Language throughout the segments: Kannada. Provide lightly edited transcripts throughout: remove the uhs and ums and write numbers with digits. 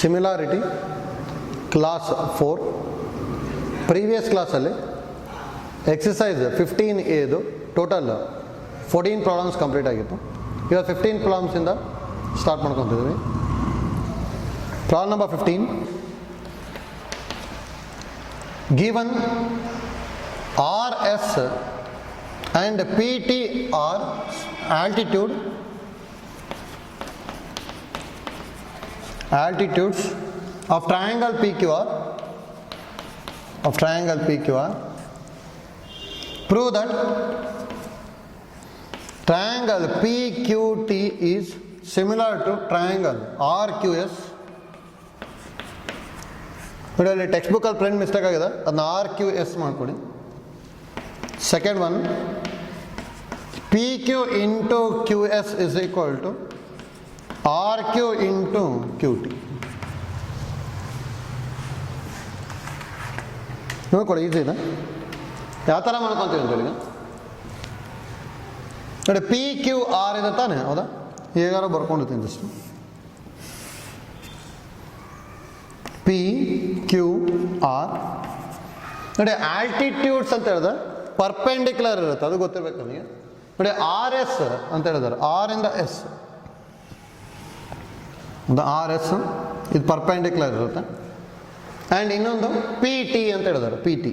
ಸಿಮಿಲಾರಿಟಿ ಕ್ಲಾಸ್ 4 ಪ್ರೀವಿಯಸ್ ಕ್ಲಾಸಲ್ಲಿ exercise 15A total 14 problems complete ಆಗಿತ್ತು. ಇವಾಗ 15 ಪ್ರಾಬ್ಲಮ್ಸಿಂದ ಸ್ಟಾರ್ಟ್ ಮಾಡ್ಕೊತಿದ್ದೀವಿ. Problem number 15, given RS and PT are altitudes of triangle PQR prove that triangle PQT is similar to triangle RQS. ನೋಡಿ ಟೆಕ್ಸ್ಟ್ ಬುಕ್ಕಲ್ಲಿ ಪ್ರಿಂಟ್ ಮಿಸ್ಟೇಕ್ ಆಗಿದೆ, ಅದನ್ನ RQS ಮಾಡ್ಕೊಡಿ. Second one, PQ into QS is equal to RQ into QT. ನೋಡ್ಕೊಡಿ, ಈಸಿ ಇದೆ. ಯಾವ ಥರ ಮಾಡ್ಕೊತೀವಿ ಅಂತ ಹೇಳಿ ನೋಡಿ, PQR ಇದೆ ತಾನೆ, ಹೌದಾ? ಹೇಗಾರು ಬರ್ಕೊಂಡಿರ್ತೀನಿ ಜಸ್ಟ್ PQR. ನೋಡಿ ಆಲ್ಟಿಟ್ಯೂಡ್ಸ್ ಅಂತ ಹೇಳಿದ್ರೆ ಪರ್ಪೆಂಡಿಕ್ಯುಲರ್ ಇರುತ್ತೆ, ಅದು ಗೊತ್ತಿರ್ಬೇಕು ನಮಗೆ. ನೋಡಿ RS ಅಂತ ಹೇಳಿದಾರೆ, R ಇಂದ S, RS ಇದು ಪರ್ಪೆಂಡಿಕ್ಯುಲರ್ ಇರುತ್ತೆ. ಆ್ಯಂಡ್ ಇನ್ನೊಂದು PT ಅಂತ ಹೇಳಿದಾರೆ, PT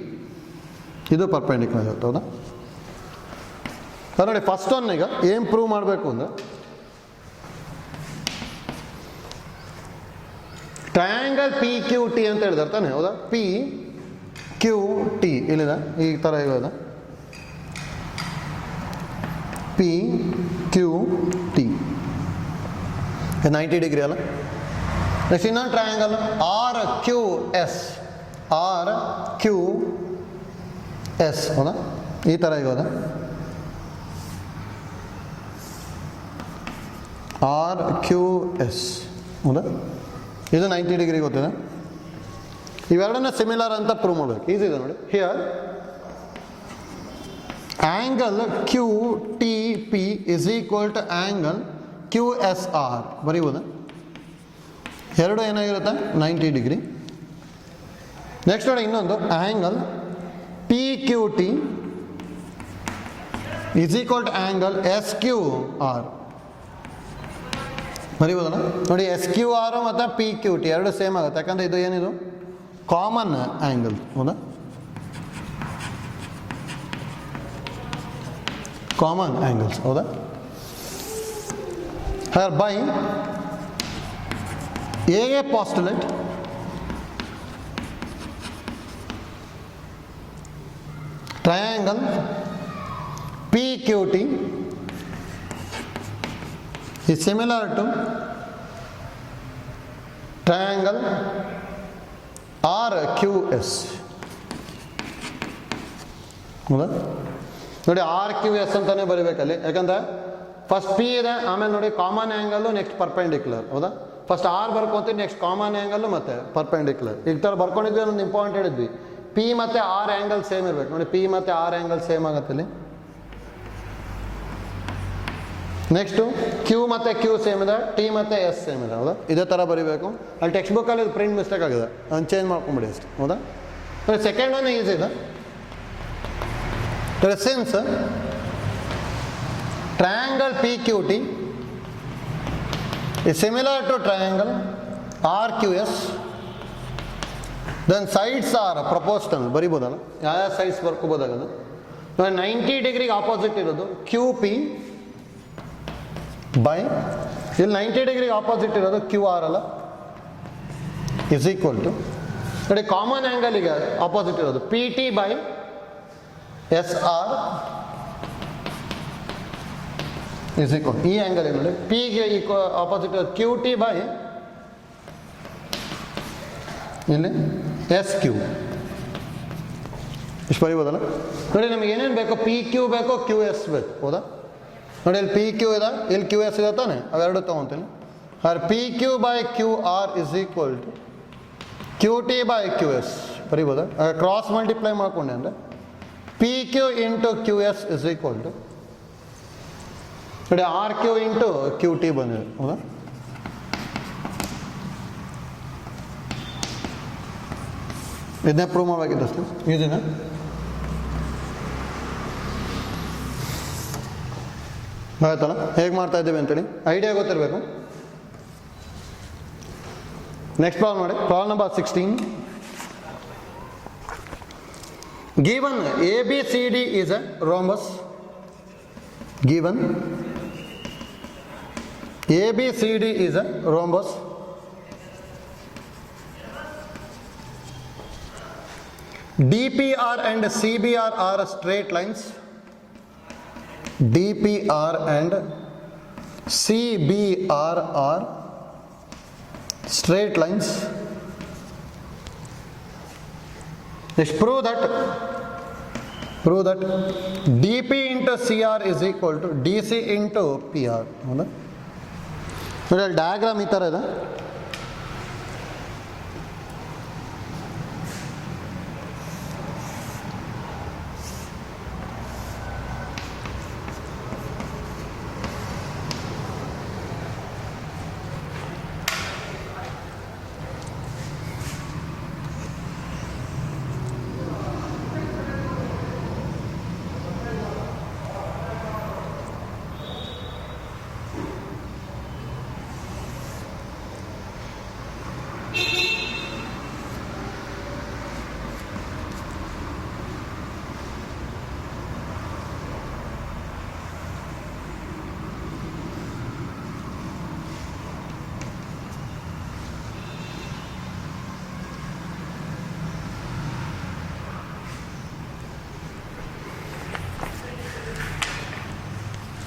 ಇದು ಪರ್ಪೆಂಡಿಕ್ಯುಲರ್ ಇರುತ್ತೆ, ಹೌದಾ? ನೋಡಿ ಫಸ್ಟ್ ಒನ್ ಈಗ ಏನು ಪ್ರೂವ್ ಮಾಡಬೇಕು ಅಂದರೆ, ಟ್ರಯಾಂಗಲ್ PQT ಅಂತ ಹೇಳಿದಾರೆ ತಾನೆ, ಹೌದಾ? PQT ಇಲ್ಲಿದೆ, ಈ ಥರ ಇರೋದ PQT 90 ಡಿಗ್ರಿ ಅಲ್ಲ. ನೆಕ್ಸ್ಟ್ ಇನ್ನೊಂದು ಟ್ರಯಾಂಗಲ್ RQS, ಹೌದಾ? ಈ ಥರ ಇರೋದ RQS, ಹೌದಾ? ಇದು 90 ಡಿಗ್ರಿ ಗೊತ್ತಿದೆ. ಇವೆರಡನ್ನ ಸಿಮಿಲರ್ ಅಂತ ಪ್ರೂವ್ ಮಾಡಬೇಕು. ಈಸಿ ಇದೆ ನೋಡಿ. Here angle QTP is equal to angle QSR ಬರೀಬೋದ. ಎರಡು ಏನಾಗಿರುತ್ತೆ? 90 ಡಿಗ್ರಿ. ನೆಕ್ಸ್ಟ್ ನೋಡಿ ಇನ್ನೊಂದು angle PQT is equal to angle SQR ಬರೀಬೋದಲ್ಲ. ನೋಡಿ SQR ಮತ್ತು PQT ಎರಡು ಸೇಮ್ ಆಗುತ್ತೆ, ಯಾಕಂದರೆ ಇದು ಏನಿದು ಕಾಮನ್ ಆ್ಯಂಗಲ್, ಹೌದಾ? ಕಾಮನ್ ಆ್ಯಂಗಲ್ಸ್, ಹೌದಾ? ಹರ್ by A postulate triangle PQT is similar to triangle RQS, ಹೌದಾ? ನೋಡಿ RQS ಅಂತಾನೆ ಬರೀಬೇಕಲ್ಲಿ, ಯಾಕಂದ್ರೆ ಫಸ್ಟ್ P ಇದೆ, ಆಮೇಲೆ ನೋಡಿ ಕಾಮನ್ ಆ್ಯಂಗಲ್ಲು, ನೆಕ್ಸ್ಟ್ ಪರ್ಪೆಂಡಿಕ್ಯುಲರ್, ಹೌದಾ? ಫಸ್ಟ್ R ಬರ್ಕೊತೀವಿ, ನೆಕ್ಸ್ಟ್ ಕಾಮನ್ ಆ್ಯಂಗಲ್ಲು ಮತ್ತು ಪರ್ಪೆಂಡಿಕ್ಯುಲರ್. ಈಗ ಥರ ಬರ್ಕೊಂಡಿದ್ವಿ, ಒಂದು ಇಂಪಾರ್ಟೆಂಟ್ ಹೇಳಿದ್ವಿ, P ಮತ್ತು R ಆ್ಯಂಗಲ್ ಸೇಮ್ ಇರಬೇಕು. ನೋಡಿ P ಮತ್ತು R ಆ್ಯಂಗಲ್ ಸೇಮ್ ಆಗುತ್ತೆ ಇಲ್ಲಿ. ನೆಕ್ಸ್ಟು Q ಮತ್ತು Q ಸೇಮ್ ಇದೆ, T ಮತ್ತು S ಸೇಮ್ ಇದೆ, ಹೌದಾ? ಇದೇ ಥರ ಬರೀಬೇಕು. ಅಲ್ಲಿ ಟೆಕ್ಸ್ಟ್ ಬುಕ್ಕಲ್ಲಿ ಇದು ಪ್ರಿಂಟ್ ಮಿಸ್ಟೇಕ್ ಆಗಿದೆ, ಅದನ್ನು ಚೇಂಜ್ ಮಾಡ್ಕೊಂಬಿಡಿ ಅಷ್ಟೇ, ಹೌದಾ? ಸೆಕೆಂಡ್ ಒನ್ ಈಸಿ ಇದೆ. Since triangle PQT is similar to triangle RQS, then sides are proportional ಬರಿಬೋದಲ್ಲ, ಯಾವ ಸೈಡ್ಸ್ ಬರ್ಕೋಬೋದಾಗದು. 90 ಡಿಗ್ರಿಗೆ ಆಪೋಸಿಟ್ ಇರೋದು QP ಬೈ, ಇಲ್ಲಿ 90 ಡಿಗ್ರಿಗೆ ಆಪೋಸಿಟ್ ಇರೋದು QR ಅಲ್ಲ, ಇಸ್ ಈಕ್ವಲ್ ಟು ನೋಡಿ ಕಾಮನ್ ಆ್ಯಂಗಲಿಗೆ ಆಪೋಸಿಟ್ ಇರೋದು PT by SR is equal, ಈ ಆ್ಯಂಗಲ್ ಏನು ನೋಡಿ Pಗೆ ಆಪೋಸಿಟ್ ಇರೋದು QT ಬೈ ಇಲ್ಲಿ SQ, ಇಷ್ಟು ಬರಿಬೋದಲ್ಲ. ನೋಡಿ ನಮಗೆ ಏನೇನು ಬೇಕು, PQ ಬೇಕು, QS ಬೇಕು, ಹೌದಾ? ನೋಡಿ ಇಲ್ಲಿ PQ ಇದೆ, ಇಲ್ಲಿ QS ಇದೆ ತಾನೆ, ಅವೆರಡು ತೊಗೊತೀನಿ. Or PQ by QR is equal to QT by QS ಬರಿಬೋದಾ? ಕ್ರಾಸ್ ಮಲ್ಟಿಪ್ಲೈ ಮಾಡ್ಕೊಂಡೆ ಅಂದರೆ PQ into QS is equal to ನೋಡಿ RQ ಇಂಟು QT ಬಂದಿದೆ, ಹೌದಾ? ಇದನ್ನೇ ಪ್ರೂವ್ ಮಾಡಬೇಕಿದ್ದಷ್ಟು ಇದನ್ನ ಆಯ್ತಲ್ಲ ಹೇಗೆ ಮಾಡ್ತಾ ಇದ್ದೀವಿ ಅಂತೇಳಿ ಐಡಿಯಾ ಗೊತ್ತಿರಬೇಕು. ನೆಕ್ಸ್ಟ್ ಪ್ರಾಬ್ಲಮ್ ನೋಡಿ, problem number 16. Given ABCD is a rhombus. Given ABCD is a rhombus. DPR and CBR are straight lines. DPR and CBR are straight lines. Let's prove that DP into CR is equal to DC into PR. ಹೌದಾ? ನೋಡಿ ಅಲ್ಲಿ ಡಯಾಗ್ರಾಮ್ ಈ ಥರ ಇದೆ.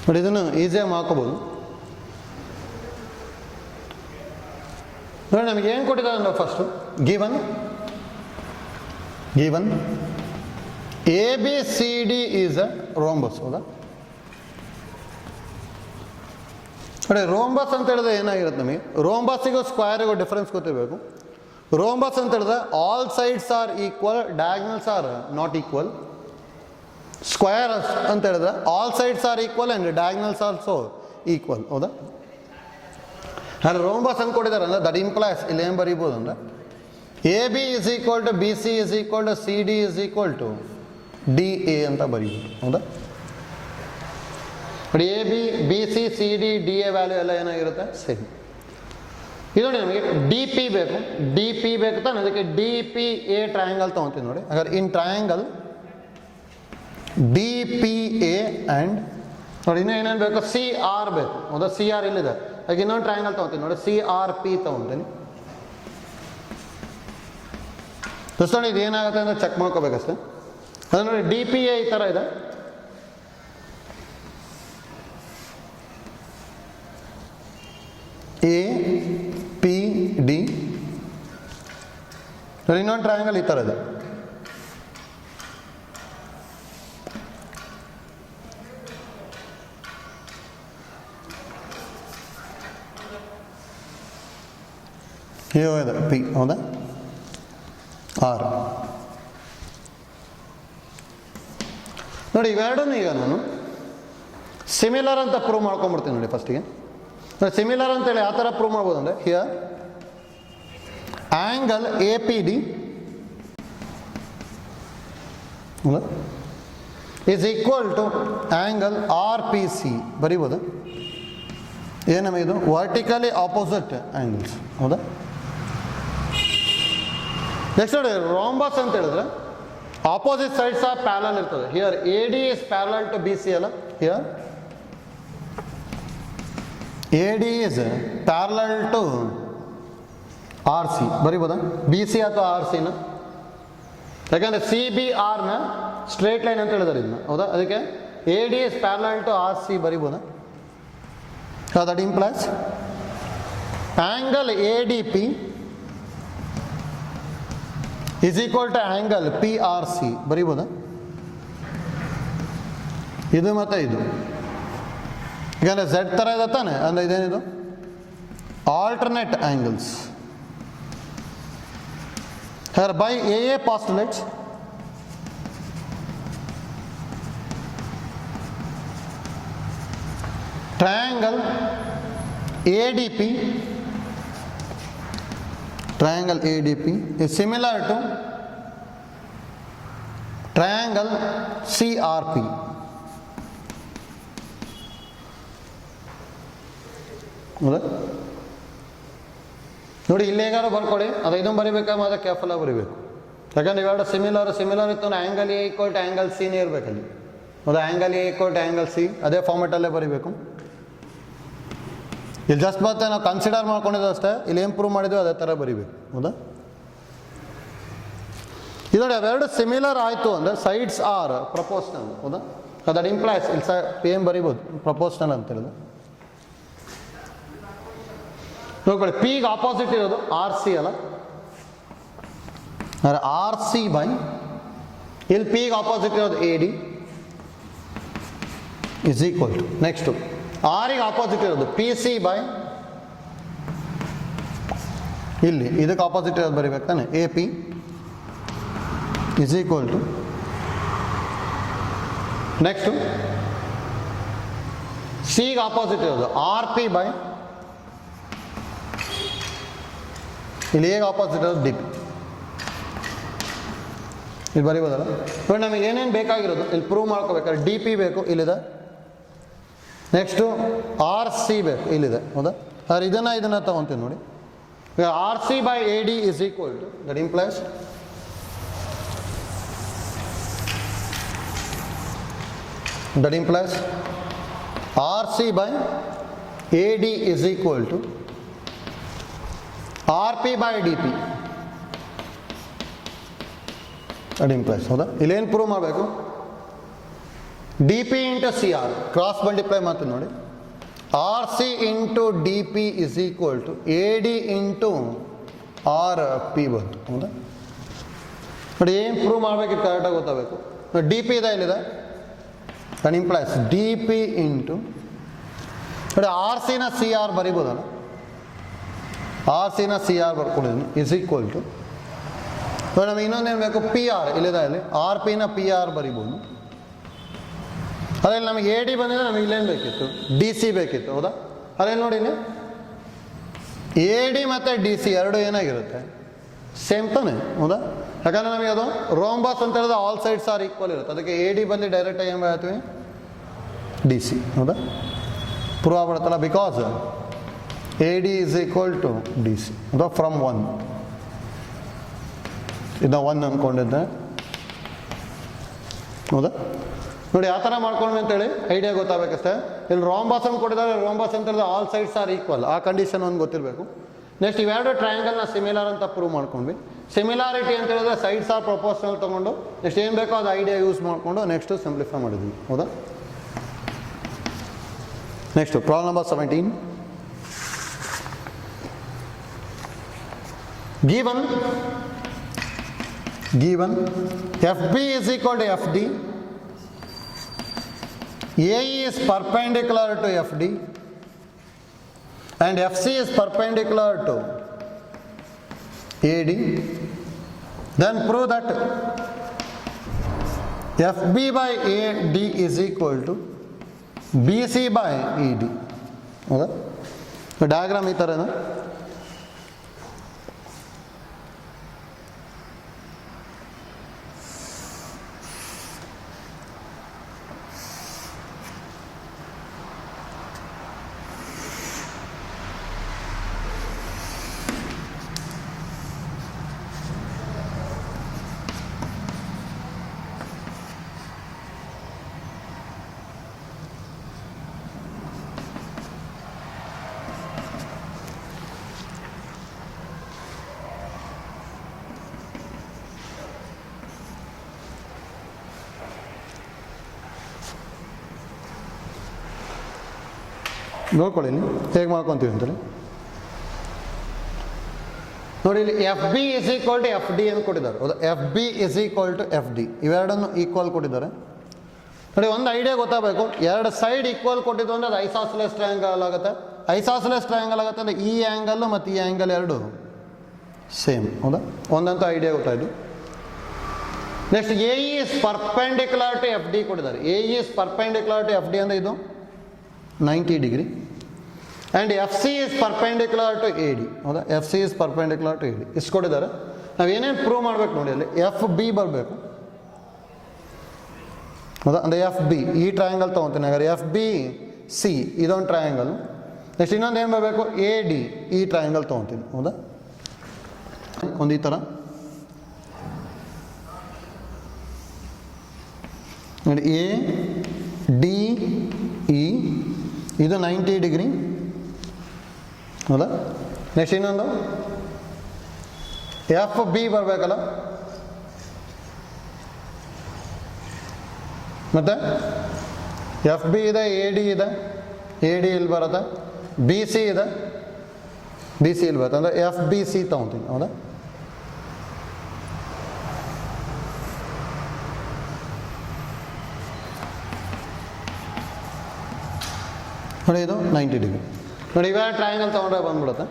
ಬಟ್ ಇದನ್ನು ಈಸಿಯಾಗಿ ಮಾಡ್ಕೋಬೋದು. ನೋಡಿ ನಮಗೆ ಏನು ಕೊಟ್ಟಿದ್ದಾರೆ ಅಂದ್ರೆ first given ABCD is a rhombus. ಹೌದಾ? ನೋಡಿ ರೋಂಬಸ್ ಅಂತ ಹೇಳಿದ್ರೆ ಏನಾಗಿರುತ್ತೆ ನಮಗೆ, ರೋಂಬಸ್ಸಿಗೂ ಸ್ಕ್ವೇರಿಗೂ ಡಿಫ್ರೆನ್ಸ್ ಗೊತ್ತಿರಬೇಕು. ರೋಂಬಸ್ ಅಂತ ಹೇಳಿದ್ರೆ all sides are equal, diagonals are not equal. Square ಅಂತ ಹೇಳಿದ್ರೆ all sides are equal and diagonals also equal. ಹೌದಾ? ಅಲ್ಲಿ ರೋಂಬಸ್ ಅಂತ ಕೊಟ್ಟಿದ್ದಾರೆ ಅಂದರೆ ದಟ್ ಇಂಪ್ಲೈಸ್ ಇಲ್ಲಿ ಏನು ಬರೀಬೋದು ಅಂದರೆ AB is equal to BC is equal to CD is equal to DA ಅಂತ ಬರೀಬೋದು. ಹೌದಾ? ನೋಡಿ AB BC CD DA value ಎಲ್ಲ ಏನಾಗಿರುತ್ತೆ ಸೇಮ್. ಇದು ನೋಡಿ ನಮಗೆ DP ಬೇಕು ತಾನೆ, ಅದಕ್ಕೆ DPA ಟ್ರಯಾಂಗಲ್ ತೊಗೊತೀವಿ. ನೋಡಿ ಹಾಗಾದ್ರೆ ಇನ್ ಟ್ರಯಾಂಗಲ್ DPA ಆ್ಯಂಡ್ ನೋಡಿ ಇನ್ನೂ ಏನೇನು ಬೇಕು, CR ಬೇಕು. ಹೌದಾ? CR ಇಲ್ಲಿದೆ, ಅದಕ್ಕೆ ಇನ್ನೊಂದು ಟ್ರಯಾಂಗಲ್ ತೊಗೊತೀನಿ. ನೋಡಿ CRP ತೊಗೊತೀನಿ. ಜಸ್ಟ್ ನೋಡಿ ಇದು ಏನಾಗುತ್ತೆ ಅಂದರೆ ಚೆಕ್ ಮಾಡ್ಕೋಬೇಕಷ್ಟೆ. ಅದು ನೋಡಿ DPA ಈ ಥರ ಇದೆ, APD. ನೋಡಿ ಇನ್ನೊಂದು ಟ್ರಯಾಂಗಲ್ ಈ ಥರ ಇದೆ, ಇದೆ P. ಹೌದಾ? R. ನೋಡಿ ಇವೆರಡೂ ಈಗ ನಾನು ಸಿಮಿಲರ್ ಅಂತ ಪ್ರೂವ್ ಮಾಡ್ಕೊಂಡ್ಬಿಡ್ತೀನಿ. ನೋಡಿ ಫಸ್ಟಿಗೆ ಸಿಮಿಲರ್ ಅಂತೇಳಿ ಯಾವ ಥರ ಪ್ರೂವ್ ಮಾಡ್ಬೋದು ಅಂದರೆ here angle APD is equal to angle RPC ಬರೀಬೋದು. ಏನಮ್ಮ ಇದು ವರ್ಟಿಕಲಿ ಆಪೋಸಿಟ್ ಆ್ಯಂಗಲ್ಸ್. ಹೌದಾ? ನೆಕ್ಸ್ಟ್ ನೋಡಿ ರೋಂಬಸ್ ಅಂತ ಹೇಳಿದ್ರೆ ಆಪೋಸಿಟ್ ಸೈಡ್ಸ್ ಆಫ್ ಪ್ಯಾರಲಲ್ ಇರ್ತದೆ. Here AD is parallel to BC ಅಲ್ಲ, here AD is parallel to RC ಬರೀಬೋದಾ? BC ಅಥವಾ RCನ, ಯಾಕಂದರೆ CBRನ ಸ್ಟ್ರೇಟ್ ಲೈನ್ ಅಂತ ಹೇಳಿದಾರೆ ಇದನ್ನ. ಹೌದಾ? ಅದಕ್ಕೆ AD is parallel to RC ಬರೀಬೋದಾ? That implies angle ADP is equal to angle PRC ಬರೀಬೋದಾ? ಇದು ಮತ್ತು ಇದು ಯಾಕಂದರೆ Z ಥರ ಇದೆ ತಾನೆ, ಅಂದರೆ ಇದೇನಿದು alternate angles. here by AA postulates triangle ADP is similar to triangle CRP. ಹೌದಾ? ನೋಡಿ ಇಲ್ಲಿ ಹೇಗಾರು ಬರ್ಕೊಳ್ಳಿ, ಅದು ಇದನ್ನು ಬರಿಬೇಕಾ ಮತ್ತೆ ಕೇರ್ಫುಲ್ಲಾಗಿ ಬರಿಬೇಕು. ಯಾಕಂದ್ರೆ ಇವೆರಡು ಸಿಮಿಲರ್ ಇತ್ತು ಅಂದ್ರೆ angle A equal to angle Cನೇ ಇರಬೇಕಲ್ಲಿ. ಹೌದಾ? Angle A equal to angle C ಅದೇ ಫಾರ್ಮೆಟಲ್ಲೇ ಬರಿಬೇಕು. ಇಲ್ಲಿ ಜಸ್ಟ್ ಮತ್ತೆ ನಾವು ಕನ್ಸಿಡರ್ ಮಾಡ್ಕೊಂಡಿದ್ದು ಅಷ್ಟೇ, ಇಲ್ಲಿ ಏನು ಪ್ರೂವ್ ಮಾಡಿದ್ವಿ ಅದೇ ಥರ ಬರಿಬೇಕು. ಹೌದಾ? ಇದನೋಡಿ ಅವೆರಡು ಸಿಮಿಲರ್ ಆಯಿತು ಅಂದರೆ ಸೈಡ್ಸ್ ಆರ್ ಪ್ರಪೋರ್ಷನಲ್. ಹೌದಾ? ದಟ್ ಇಂಪ್ಲೈಸ್ ಇಲ್ಲಿ ಏನು ಬರಿಬೋದು ಪ್ರಪೋರ್ಷನಲ್ ಅಂತ ಹೇಳಿದ್ರೆ. ನೋಡ್ಕೊಳ್ಳಿ, ಪಿಗೆ ಆಪೋಸಿಟ್ ಇರೋದು RC ಅಲ್ಲ, RC ಬೈ ಇಲ್ಲಿ ಪಿಗೆ ಆಪೋಸಿಟ್ ಇರೋದು AD is equal to next ಆರಿಗೆ ಆಪೋಸಿಟ್ ಇರೋದು PC ಬೈ ಇಲ್ಲಿ ಇದಕ್ಕೆ ಆಪೋಸಿಟ್ ಇರೋದು ಬರಿಬೇಕು ತಾನೆ AP is equal to next ಸಿಗೆ ಆಪೋಸಿಟ್ ಇರೋದು RP ಬೈ ಇಲ್ಲಿ ಹೇಗೆ ಆಪೋಸಿಟ್ ಇರೋದು DP. ಇಲ್ಲಿ ಬರಿಬೋದಲ್ಲ. ನೋಡಿ ನಮಗೆ ಏನೇನು ಬೇಕಾಗಿರೋದು ಇಲ್ಲಿ ಪ್ರೂವ್ ಮಾಡ್ಕೋಬೇಕಾದ್ರೆ DP ಬೇಕು, ಇಲ್ಲಿದೆ. ನೆಕ್ಸ್ಟು RC ಬೇಕು, ಇಲ್ಲಿದೆ. ಹೌದಾ? ಆದರೆ ಇದನ್ನು ತಗೊತೀವಿ ನೋಡಿ. ಈಗ RC by AD is equal to that implies RC by AD is equal to RP by DP. that implies. ಹೌದಾ? ಇಲ್ಲೇನು ಪ್ರೂವ್ ಮಾಡಬೇಕು? DP into CR cross multiply ಮಾಡ್ತೀನಿ ನೋಡಿ. RC into DP is equal to AD into RP ಬಂತು. ಹೌದಾ? ನೋಡಿ ಏನು ಪ್ರೂವ್ ಮಾಡಬೇಕಿತ್ತು ಕರೆಕ್ಟಾಗಿ ಗೊತ್ತಾಗಬೇಕು. DP ಇದೆ, ಇಲ್ಲಿದೆ. ದಟ್ ಇಂಪ್ಲೈಸ್ DP ಇಂಟು ನೋಡಿ RCನ CR ಬರಿಬೋದಲ್ಲ, RCನ CR ಬರ್ಕೊಂಡಿದ್ದೀನಿ ಇಸ್ ಈಕ್ವಲ್ ಟು ನೋಡಿ ನಮಗೆ ಇನ್ನೊಂದೇನು ಬೇಕು PR ಇಲ್ಲಿದೆ, ಇಲ್ಲಿ RPನ PR ಬರಿಬೋದು. ಅದ್ರಲ್ಲಿ ನಮಗೆ AD ಬಂದಿದ್ರೆ ನಮಗೆ ಇಲ್ಲೇನು ಬೇಕಿತ್ತು DC ಬೇಕಿತ್ತು. ಹೌದಾ? ಅದೇನು ನೋಡಿ ಇಲ್ಲಿ AD ಮತ್ತು DC ಎರಡು ಏನಾಗಿರುತ್ತೆ ಸೇಮ್ ತಾನೆ. ಹೌದಾ? ಯಾಕಂದರೆ ನಮಗೆ ಅದು ರೋಂಬಸ್ ಅಂತ ಹೇಳಿದ್ರೆ ಆಲ್ ಸೈಡ್ಸ್ ಆರ್ ಈಕ್ವಲ್ ಇರುತ್ತೆ. ಅದಕ್ಕೆ AD ಬಂದು ಡೈರೆಕ್ಟಾಗಿ ಏನು ಹೇಳ್ತೀವಿ DC. ಹೌದಾ? ಪ್ರೂವ್ ಆಗ್ಬಿಡುತ್ತಲ್ಲ, because AD is equal to DC. ಹೌದಾ? ಫ್ರಮ್ 1 ಇದನ್ನ 1 ಅಂದ್ಕೊಂಡಿದ್ದೆ. ಹೌದಾ? ನೋಡಿ ಆ ಥರ ಮಾಡ್ಕೊಂಡ್ವಿ ಅಂತೇಳಿ ಐಡಿಯಾ ಗೊತ್ತಾಗಬೇಕಷ್ಟೇ. ಇಲ್ಲಿ ರೋಂಬಸ್ ಅಂತ ಕೊಟ್ಟಿದ್ದಾರೆ, ರೋಂಬಸ್ ಅಂತ ಹೇಳಿದ್ರೆ ಆಲ್ ಸೈಡ್ಸ್ ಆರ್ ಈಕ್ವಲ್, ಆ ಕಂಡೀಷನ್ ಒಂದು ಗೊತ್ತಿರಬೇಕು. ನೆಕ್ಸ್ಟ್ ಇವೆರಡು ಟ್ರಯಾಂಗಲ್ನ ಸಿಮಿಲರ್ ಅಂತ ಪ್ರೂವ್ ಮಾಡ್ಕೊಂಡ್ವಿ. ಸಿಮಿಲಾರಿಟಿ ಅಂತ ಹೇಳಿದ್ರೆ ಸೈಡ್ಸ್ ಆರ್ ಪ್ರಪೋರ್ಷನಲ್ ತೊಗೊಂಡು ನೆಕ್ಸ್ಟ್ ಏನು ಬೇಕೋ ಅದು ಐಡಿಯಾ ಯೂಸ್ ಮಾಡಿಕೊಂಡು ನೆಕ್ಸ್ಟ್ ಸಿಂಪ್ಲಿಫೈ ಮಾಡಿದ್ವಿ. ಹೌದಾ? Next problem number 17. given FB is equal to FD, AE is perpendicular to FD and FC is perpendicular to AD, then prove that FB by AD is equal to BC by ED. ಹೌದಾ? ಡಯಾಗ್ರಾಮ್ ಈ ಥರನಾ? ನೋಡ್ಕೊಳ್ಳಿ ಹೇಗೆ ಮಾಡ್ಕೊತೀವಿ ಅಂತೇಳಿ. ನೋಡಿ ಇಲ್ಲಿ FB is equal to FD ಅಂತ ಕೊಟ್ಟಿದ್ದಾರೆ. ಹೌದಾ? FB is equal to FD ಇವೆರಡನ್ನು ಈಕ್ವಲ್ ಕೊಟ್ಟಿದ್ದಾರೆ. ನೋಡಿ ಒಂದು ಐಡಿಯಾ ಗೊತ್ತಾಗಬೇಕು, ಎರಡು ಸೈಡ್ ಈಕ್ವಲ್ ಕೊಟ್ಟಿದ್ದು ಅಂದರೆ ಅದು ಐಸಾಸೆಲೆಸ್ ಟ್ರಯಾಂಗಲ್ ಆಗುತ್ತೆ. ಐಸಾಸೆಲೆಸ್ ಟ್ರಯಾಂಗಲ್ ಆಗುತ್ತೆ ಅಂದರೆ ಈ ಆ್ಯಂಗಲ್ಲು ಮತ್ತು ಈ ಆ್ಯಂಗಲ್ ಎರಡು ಸೇಮ್. ಹೌದಾ? ಒಂದಂತ ಐಡಿಯಾ ಗೊತ್ತಾಯಿತು. Next AE is perpendicular to FD ಕೊಟ್ಟಿದ್ದಾರೆ. AE is perpendicular to FD ಅಂದರೆ ಇದು 90 degree and FC is perpendicular to AD. ಹೌದಾ? FC is perpendicular to AD ಇಷ್ಟು ಕೊಟ್ಟಿದ್ದಾರೆ. ನಾವು ಏನೇನು ಪ್ರೂವ್ ಮಾಡಬೇಕು ನೋಡಿ, ಅಲ್ಲಿ FB ಬರಬೇಕು, ಹೌದಾ. ಅಂದರೆ ಎಫ್ ಬಿ ಈ ಟ್ರಯಾಂಗಲ್ ತೊಗೊತೀನಿ. ಹಾಗಾದ್ರೆ ಎಫ್ ಬಿ ಸಿ ಇದೊಂದು ಟ್ರಯಾಂಗಲ್. ನೆಕ್ಸ್ಟ್ ಇನ್ನೊಂದು ಏನು ಬರಬೇಕು, ಎ ಡಿ ಈ ಟ್ರಯಾಂಗಲ್ ತೊಗೊತೀನಿ. ಹೌದಾ, ಒಂದು ಈ ಥರ ನೋಡಿ, ಎ ಡಿ ಇ ಇದು 90 ಡಿಗ್ರಿ. ಹೌದಾ. ನೆಕ್ಸ್ಟ್ ಇನ್ನೊಂದು ಎಫ್ ಬಿ ಬರಬೇಕಲ್ಲ, ಮತ್ತು ಎಫ್ ಬಿ ಇದೆ, ಎ ಡಿ ಇದೆ, ಎ ಡಿ ಇಲ್ಲಿ ಬರುತ್ತೆ, ಬಿ ಸಿ ಇದೆ, ಬಿ ಸಿ ಇಲ್ಲಿ ಬರುತ್ತೆ. ಅಂದರೆ ಎಫ್ ಬಿ ಸಿ ತೊಗೊತೀನಿ. ಹೌದಾ. ನೋಡಿ ಇದು 90 ಡಿಗ್ರಿ. ನೋಡಿ ಇವೆರಡು ಟ್ರಯಾಂಗಲ್ ತೊಗೊಂಡ್ರೆ ಬಂದ್ಬಿಡುತ್ತೆ.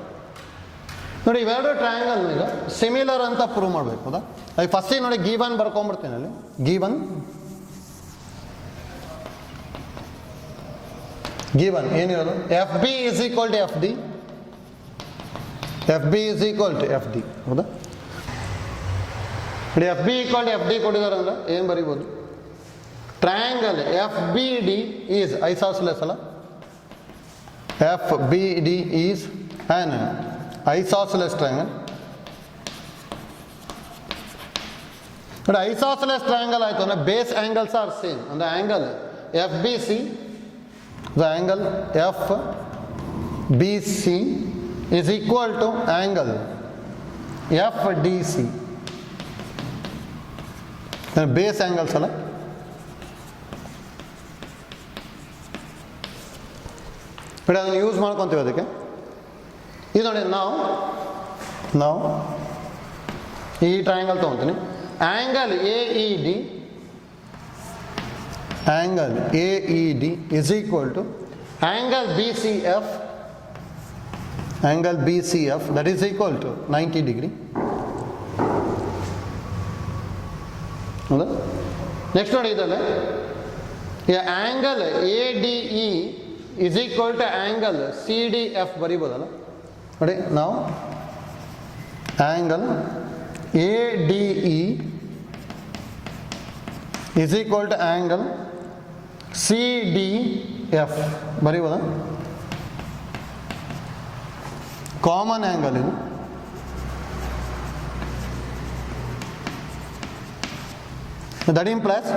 ನೋಡಿ ಇವೆರಡು ಟ್ರಯಾಂಗಲ್ ಈಗ ಸಿಮಿಲರ್ ಅಂತ ಪ್ರೂವ್ ಮಾಡಬೇಕು. ಹೌದಾ. ಈಗ ಫಸ್ಟಿಗೆ ನೋಡಿ ಗಿವನ್ ಬರ್ಕೊಂಡ್ಬಿಡ್ತೀನಿ. ಅಲ್ಲಿ ಗಿವನ್ ಏನಿರೋದು, F B is equal to F D, F B is equal to F D. ಹೌದಾ. ನೋಡಿ F B equal to F D ಕೊಟ್ಟಿದ್ದಾರೆ ಅಂದರೆ ಏನು ಬರೀಬೋದು, triangle F B D is isosceles ಅಲ್ಲ, F B D is an isosceles triangle. ನೋಡಿ ಐಸಾಸ್ಲೆಸ್ ಟ್ರಯಾಂಗಲ್ ಆಯಿತು ಅಂದರೆ ಬೇಸ್ ಆ್ಯಂಗಲ್ಸ್ ಆರ್ ಸೇಮ್. ಅಂದರೆ angle F B C, the angle FBC is equal to angle FDC. Base angles ಅಲ್ಲ. ಬಟ್ ಅದನ್ನು ಯೂಸ್ ಮಾಡ್ಕೊತೀವಿ ಅದಕ್ಕೆ. ಇದು ನೋಡಿ ನಾವು ಈ ಟ್ರಯಾಂಗಲ್ ತೊಗೊತೀನಿ. Angle A E D, angle AED is equal to angle BCF, angle BCF that is equal to 90 degree. ಹೌದಾ. ನೆಕ್ಸ್ಟ್ ನೋಡಿ ಇದಲ್ಲ, angle ADE is equal to angle CDF ಬರೀಬೋದಲ್ಲ. ನೋಡಿ ನಾವು angle ADE is equal to angle CDF ಬರೀಬೋದಾ. ಕಾಮನ್ ಆ್ಯಂಗಲ್ ಇದು. That implies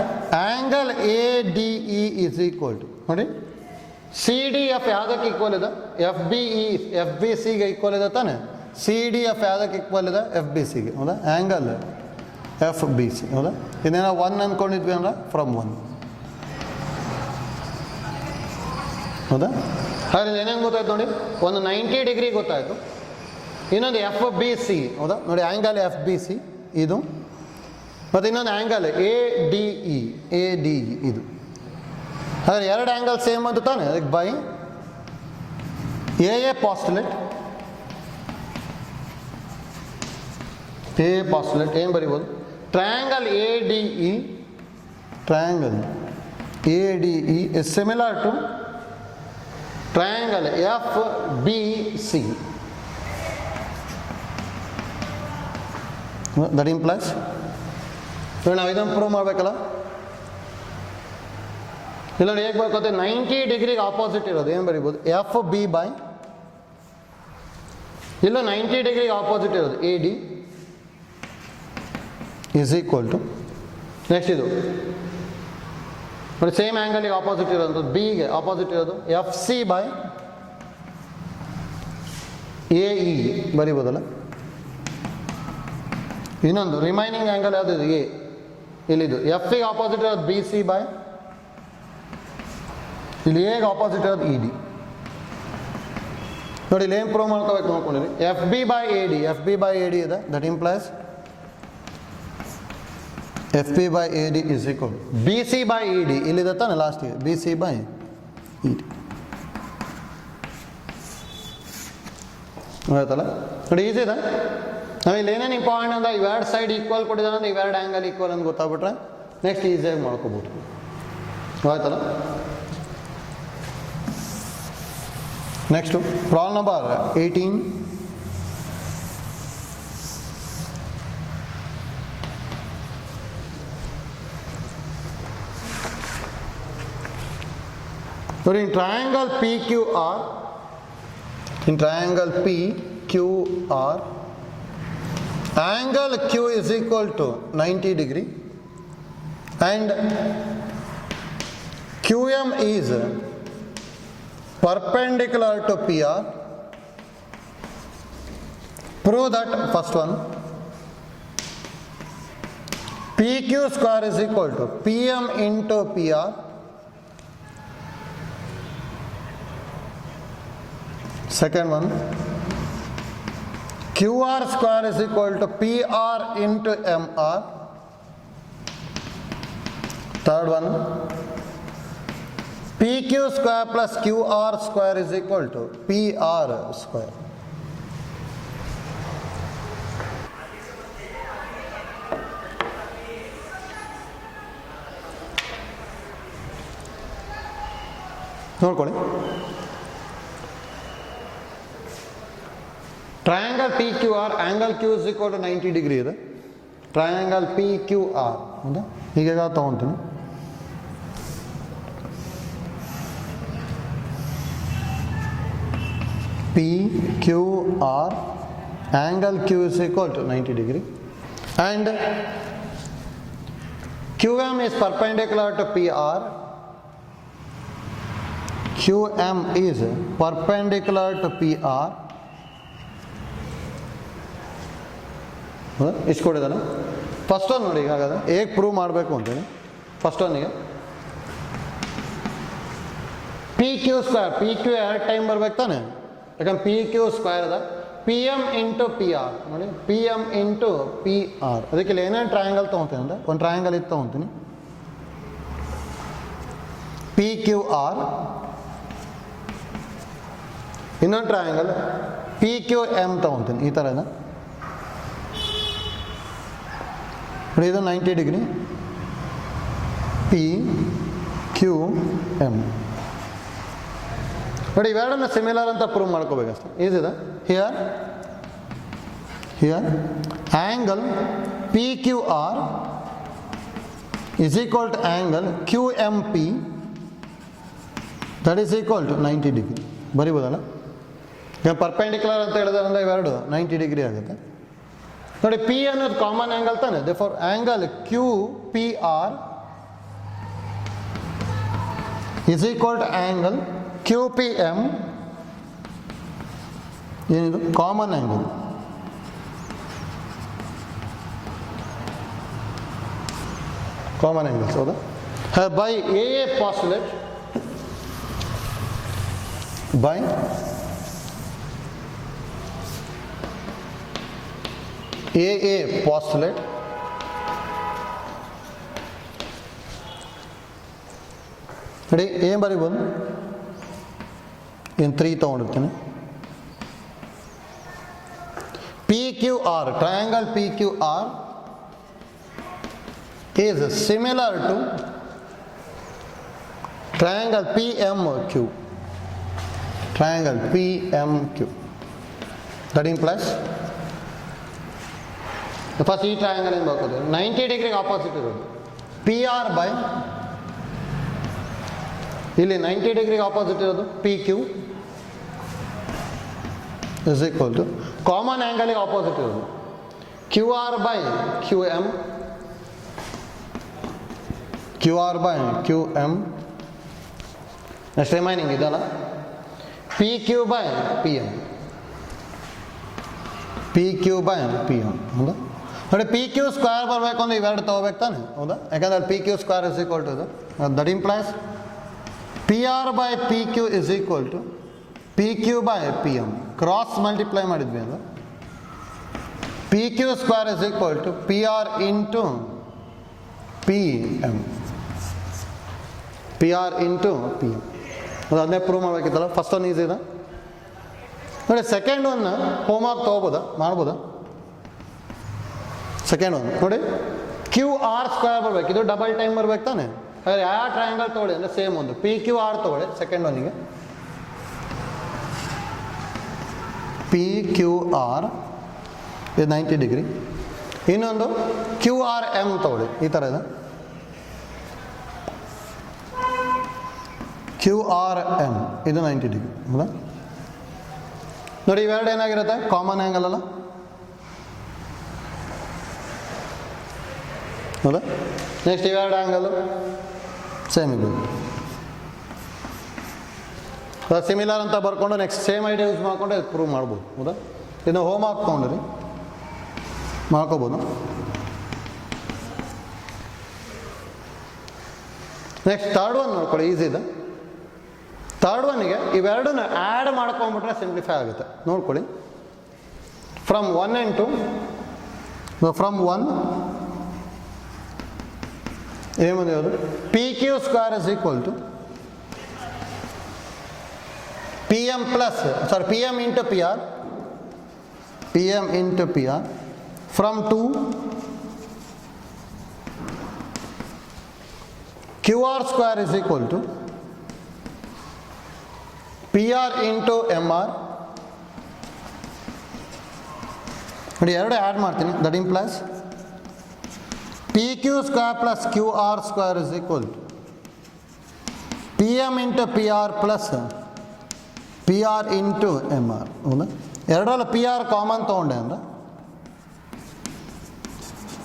angle ADE is equal to, ನೋಡಿ CDF ಯಾವುದಕ್ಕೆ ಈಕ್ವಲ್ ಇದೆ, FBCಗೆ ಈಕ್ವಲ್ ಇದೆ ತಾನೆ. CDF ಯಾವುದಕ್ಕೆ ಈಕ್ವಲ್ ಇದೆ, FBCಗೆ. ಹೌದಾ. Angle FBC. ಹೌದಾ. ಇದನ್ನ 1 ಅಂದ್ಕೊಂಡಿದ್ವಿ ಅಂದ್ರೆ ಫ್ರಮ್ 1. ಹೌದಾ. ಹಾಗಾದ್ರೆ ಏನೇನು ಗೊತ್ತಾಯ್ತು ನೋಡಿ, ಒಂದು 90 ಡಿಗ್ರಿ ಗೊತ್ತಾಯಿತು, ಇನ್ನೊಂದು FBC. ಹೌದಾ. ನೋಡಿ ಆ್ಯಂಗಲ್ FBC ಇದು, ಮತ್ತು ಇನ್ನೊಂದು ಆ್ಯಂಗಲ್ ADE ಇದು. ಹಾಗಾದ್ರೆ ಎರಡು ಆ್ಯಂಗಲ್ ಸೇಮ್ ಅಂತ ತಾನೆ. ಅದಕ್ಕೆ ಬೈ ಎ ಪಾಸ್ಟುಲೇಟ್ ಏನು ಬರೀಬೋದು, triangle ADE is similar to triangle FBC. That implies ನಾವು ಇದನ್ನು ಪ್ರೂವ್ ಮಾಡಬೇಕಲ್ಲ. ಇಲ್ಲ ನೋಡಿ ಹೇಗೆ ಬರ್ಕೋತೀವಿ, 90 ಡಿಗ್ರಿಗೆ ಆಪೋಸಿಟ್ ಇರೋದು ಏನು ಬರೀಬೋದು, FB ಬೈ, ಇಲ್ಲ 90 ಡಿಗ್ರಿಗೆ ಆಪೋಸಿಟ್ ಇರೋದು AD is equal to, next ಇದು ನೋಡಿ ಸೇಮ್ ಆ್ಯಂಗಲಿಗೆ ಆಪೋಸಿಟ್ ಇರೋದು, ಬಿಗೆ ಆಪೋಸಿಟ್ ಇರೋದು FC ಬೈ AE ಬರೀಬೋದಲ್ಲ. ಇನ್ನೊಂದು ರಿಮೈನಿಂಗ್ ಆ್ಯಂಗಲ್ ಯಾವುದಿದೆ, ಎ, ಇಲ್ಲಿದು ಎಫ್ಗೆ ಆಪೋಸಿಟ್ ಇರೋದು BC ಬೈ, ಇಲ್ಲಿ ಎಗೆ ಆಪೋಸಿಟ್ ಇರೋದು ED. ನೋಡಿ ಇಲ್ಲಿ ಏನು ಪ್ರೂವ್ ಮಾಡ್ಕೋಬೇಕು ನೋಡ್ಕೊಂಡಿರಿ, FB ಬೈ AD ಇದೆ. That implies FB by AD is equal to BC by ED. ಇಲ್ಲಿದೆ ತಾನೆ ಲಾಸ್ಟಿಗೆ, BC by ED. ಆಯ್ತಲ್ಲ. ನೋಡಿ ಈಸಿ ಇದೆ. ನಾವಿಲ್ಲಿ ಏನೇನು ಇಂಪಾರ್ಟೆಂಟ್ ಅಂದ್ರೆ ಇವೆರಡು ಸೈಡ್ ಈಕ್ವಲ್ ಕೊಟ್ಟಿದ್ದಾರೆ ಅಂದ್ರೆ ಇವೆರಡು ಆ್ಯಂಗಲ್ ಈಕ್ವಲ್ ಅಂತ ಗೊತ್ತಾಗ್ಬಿಟ್ರೆ ನೆಕ್ಸ್ಟ್ ಈಸಿಯಾಗಿ ಮಾಡ್ಕೋಬೋದು. ಆಯ್ತಲ್ಲ. Next problem number 18. ನೋಡಿ in triangle PQR, in triangle PQR, angle Q is equal to 90 degree and QM is perpendicular to PR. Prove that first one. PQ square is equal to PM into PR. Second one, QR square is equal to PR into MR. Third one, PQ square plus QR square is equal to PR square. ನೋಡ್ಕೊಳ್ಳಿ, triangle P Q R angle Q is equal to 90 degree ಇದೆ. ಟ್ರಯಾಂಗಲ್ ಪಿ ಕ್ಯೂ ಆರ್ ಹೌದಾ, ಹೀಗೆ ತೊಗೊತೀನಿ. P Q R angle Q is equal to 90 degree and Q M is perpendicular to P R. QM is perpendicular to PR. ಇಷ್ಟು ಕೊಡಿದಾನೆ. ಫಸ್ಟ್ ಒನ್ ನೋಡಿ, ಹಾಗಾದ್ರೆ ಹೇಗೆ ಪ್ರೂವ್ ಮಾಡಬೇಕು ಅಂತೇಳಿ. ಫಸ್ಟ್ ಒನ್ನಿಗೆ P Q square, P Q ಎರಡು ಟೈಮ್ ಬರ್ಬೇಕು ತಾನೆ, ಯಾಕಂದ್ರೆ ಪಿ ಕ್ಯೂ ಸ್ಕ್ವೇರ್ ಅದ. P M into P R ನೋಡಿ, P M into P R. ಅದಕ್ಕೆ ಇಲ್ಲಿ ಏನೇನು ಟ್ರಯಾಂಗಲ್ ತೊಗೊತೀನಿ ಅಂದರೆ, ಒಂದು ಟ್ರಯಾಂಗಲ್ ಇದು ತೊಗೊತೀನಿ, ಪಿ ಕ್ಯೂ ಆರ್. ಇನ್ನೊಂದು ಟ್ರಯಾಂಗಲ್ ಪಿ ಕ್ಯೂ ಎಮ್ ತೊಗೊತೀನಿ, ಈ ಥರ ಇದೆ ನೋಡಿ. ಇದು 90 ಡಿಗ್ರಿ, ಪಿ ಕ್ಯೂ ಎಮ್ ನೋಡಿ. ಇವೆರಡನ್ನ ಸಿಮಿಲರ್ ಅಂತ ಪ್ರೂವ್ ಮಾಡ್ಕೋಬೇಕಷ್ಟೆ, ಈಸಿದೆ. Here angle P Q R is equal to angle Q M P, that is equal to 90 degree. ಬರಿಬೋದಲ್ಲ, ಈಗ ಪರ್ಪೆಂಡಿಕ್ಯುಲರ್ ಅಂತ ಹೇಳಿದ್ರೆ ಇವೆರಡು 90 ಡಿಗ್ರಿ ಆಗುತ್ತೆ ನೋಡಿ. ಪಿ ಅನ್ನೋದು ಕಾಮನ್ ಆ್ಯಂಗಲ್ ತಾನೆ, therefore angle Q P R is equal to angle Q P M. ಏನಿದು ಕಾಮನ್ ಆ್ಯಂಗಲ್, ಕಾಮನ್ ಆ್ಯಂಗಲ್ಸ್ ಹೌದಾ. By A postulate, by AA postulate, ready, ಏನು ಬರೀಬೋದು, ಇನ್ನು 3 ತೊಗೊಂಡಿರ್ತೀನಿ. P Q R, triangle P Q R is similar to triangle PMQ. Triangle PMQ. That implies the first ಈ ಟ್ರಯಾಂಗಲ್ ಏನು ಬರ್ತದೆ, 90 ಡಿಗ್ರಿಗೆ ಆಪೋಸಿಟ್ ಇರೋದು. ಪಿ ಆರ್ ಬೈ ಇಲ್ಲಿ 90 ಡಿಗ್ರಿಗೆ ಆಪೋಸಿಟ್ ಇರೋದು P Q is equal to common ಆ್ಯಂಗಲಿಗೆ ಆಪೋಸಿಟ್ ಇರೋದು Q R by Q M. Q R by Q M. Next remaining ಇದಲ್ಲ, P Q by P M, P Q by P M ಹೌದಾ. ನೋಡಿ ಪಿ ಕ್ಯೂ ಸ್ಕ್ವೇರ್ ಬರಬೇಕು ಅಂದರೆ ಇವೆರಡು ತೊಗೋಬೇಕು ತಾನೆ, ಹೌದಾ, ಯಾಕಂದ್ರೆ P Q square is equal to ಇದು. That implies P R by P Q is equal to P Q by P M. Cross multiply ಮಾಡಿದ್ವಿ ಅಂದರೆ P Q square is equal to P R into P M, P R into P M. ಅದು ಅದನ್ನೇ ಪ್ರೂವ್ ಮಾಡಬೇಕಿತ್ತಲ್ಲ. ಫಸ್ಟ್ ಒನ್ ಈಸಿ ಇದೆ ನೋಡಿ. ಸೆಕೆಂಡ್ ಒನ್ ಹೋಮ್ವರ್ಕ್ ತೊಗೋಬೋದಾ, ಮಾಡ್ಬೋದಾ? ಸೆಕೆಂಡ್ ಒನ್ ನೋಡಿ, ಕ್ಯೂ ಆರ್ ಸ್ಕ್ವೇರ್ ಬರಬೇಕು, ಇದು ಡಬಲ್ ಟೈಮ್ ಬರ್ಬೇಕು ತಾನೆ. ಹಾಗಾದ್ರೆ ಯಾವ ಟ್ರಯಾಂಗಲ್ ತೊಗೊಳ್ಳಿ ಅಂದರೆ ಸೇಮ್ ಒಂದು ಪಿ ಕ್ಯೂ ಆರ್ ತೊಗೊಳ್ಳಿ. ಸೆಕೆಂಡ್ ಒನ್ನಿಗೆ ಪಿ ಕ್ಯೂ ಆರ್ ಇದು 90 ಡಿಗ್ರಿ. ಇನ್ನೊಂದು ಕ್ಯೂ ಆರ್ ಎಮ್ ತೊಗೊಳ್ಳಿ, ಈ ಥರ ಇದೆ. Q ಕ್ಯೂ ಆರ್ ಎಮ್ ಇದು 90 ಡಿಗ್ರಿ ಹೌದಾ. ನೋಡಿ ಇವೆರಡು ಏನಾಗಿರುತ್ತೆ, ಕಾಮನ್ ಆ್ಯಂಗಲ್ ಅಲ್ಲ ಹೌದಾ. ನೆಕ್ಸ್ಟ್ ಇವೆರಡು ಆ್ಯಂಗಲು ಸೇಮ್ ಇದು ಸಿಮಿಲರ್ ಅಂತ ಬರ್ಕೊಂಡು ನೆಕ್ಸ್ಟ್ ಸೇಮ್ ಐಡಿಯಾ ಯೂಸ್ ಮಾಡ್ಕೊಂಡು ಇದು ಪ್ರೂವ್ ಮಾಡ್ಬೋದು ಹೌದಾ. ಇನ್ನು ಹೋಮ್ ಹಾಕ್ಕೊಂಡ್ರಿ ಮಾಡ್ಕೋಬೋದು. ನೆಕ್ಸ್ಟ್ ಥರ್ಡ್ ಒನ್ ನೋಡ್ಕೊಳ್ಳಿ, ಈಸಿ ಇದೆ. ಥರ್ಡ್ ಒನ್ನಿಗೆ ಇವೆರಡನ್ನ ಆ್ಯಡ್ ಮಾಡ್ಕೊಂಡ್ಬಿಟ್ರೆ ಸಿಂಪ್ಲಿಫೈ ಆಗುತ್ತೆ. ನೋಡ್ಕೊಳ್ಳಿ, ಫ್ರಮ್ 1 and 2 ಫ್ರಮ್ 1 ಏನು ಬಂದಿರೋದು P Q square is equal to P M plus P M into P R from 2 Q R square is equal to P R into M R. ನೋಡಿ ಎರಡು ಆ್ಯಡ್ ಮಾಡ್ತೀನಿ, that implies P Q square plus Q R square is equal to P M into P R plus P R into M R ಹೌದಾ. ಎರಡರಲ್ಲ ಪಿ ಆರ್ ಕಾಮನ್ ತೊಗೊಂಡೆ ಅಂದ್ರೆ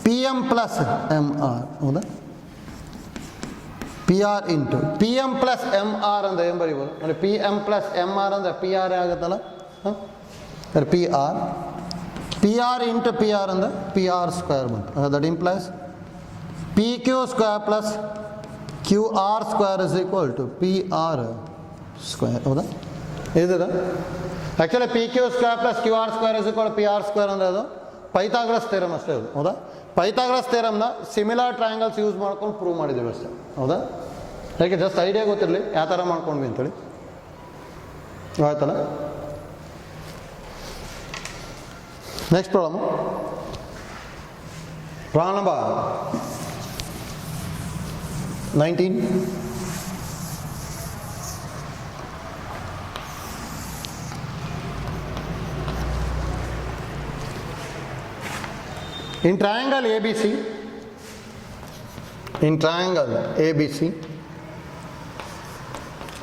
P M plus M R ಹೌದಾ. P R into P M plus M R ಅಂದರೆ ಏನು ಬರೀಬೋದು ನೋಡಿ, P M plus M R ಅಂದರೆ ಪಿ ಆರ್ ಆಗುತ್ತಲ್ಲ ಹಾಂ. P R into P R ಅಂದರೆ ಪಿ ಆರ್ ಸ್ಕ್ವೇರ್ ಬಂತು. That implies P Q square plus Q R square is equal to P R square ಹೌದಾ. ಇದಿದೆ actually P Q square plus Q R square is equal P R square ಅಂದರೆ ಅದು ಪೈಥಾಗರಸ್ ಥಿಯರಮ್ ಅಷ್ಟೇ ಅದು ಹೌದಾ. ಪೈಥಾಗರಸ್ ಥಿಯರಮ್ನ ಸಿಮಿಲರ್ ಟ್ರಯಾಂಗಲ್ಸ್ ಯೂಸ್ ಮಾಡ್ಕೊಂಡು ಪ್ರೂವ್ ಮಾಡಿದ್ದೀವಿ ಅಷ್ಟೇ ಹೌದಾ. ಯಾಕೆ ಜಸ್ಟ್ ಐಡಿಯಾ ಗೊತ್ತಿರಲಿ ಯಾವ ಥರ ಮಾಡ್ಕೊಂಡ್ವಿ ಅಂತೇಳಿ ಆಯ್ತಲ್ಲ. Next problem number 19. In triangle ABC,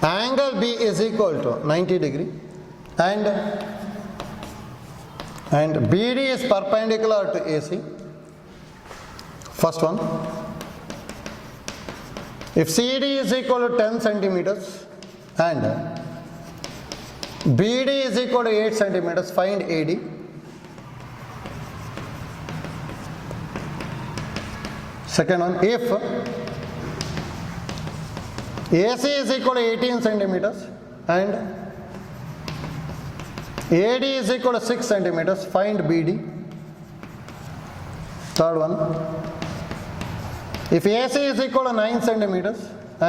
angle B is equal to 90 degree and BD is perpendicular to AC. First one, if CD is equal to 10 centimeters and BD is equal to 8 centimeters, find AD. Second one, if AC is equal to 18 centimeters and AD is equal to 6 centimeters, find BD. Third one, if AC is equal to 9 centimeters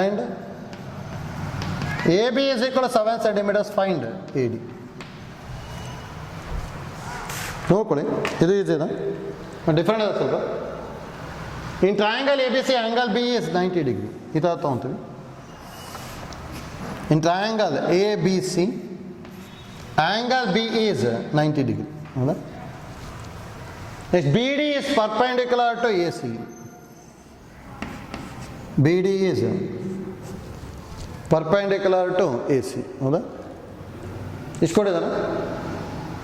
and AB is equal to 7 centimeters, find AD. ನೋಡ್ಕೊಳ್ಳಿ, ಇದು ಈಸಿನಾ ಡಿಫ್ರೆಂಟ್ ಇದೆ ಸ್ವಲ್ಪ. In triangle ABC, angle B is 90 degree. ಈ ಥರ ತೊಗೊತೀವಿ. In triangle ABC, angle B is 90 degree. ಹೌದಾ. Next, BD is perpendicular to AC. BD is perpendicular to AC. ಹೌದಾ. ಇಷ್ಟು ಕೊಟ್ಟಿದ್ದಾರೆ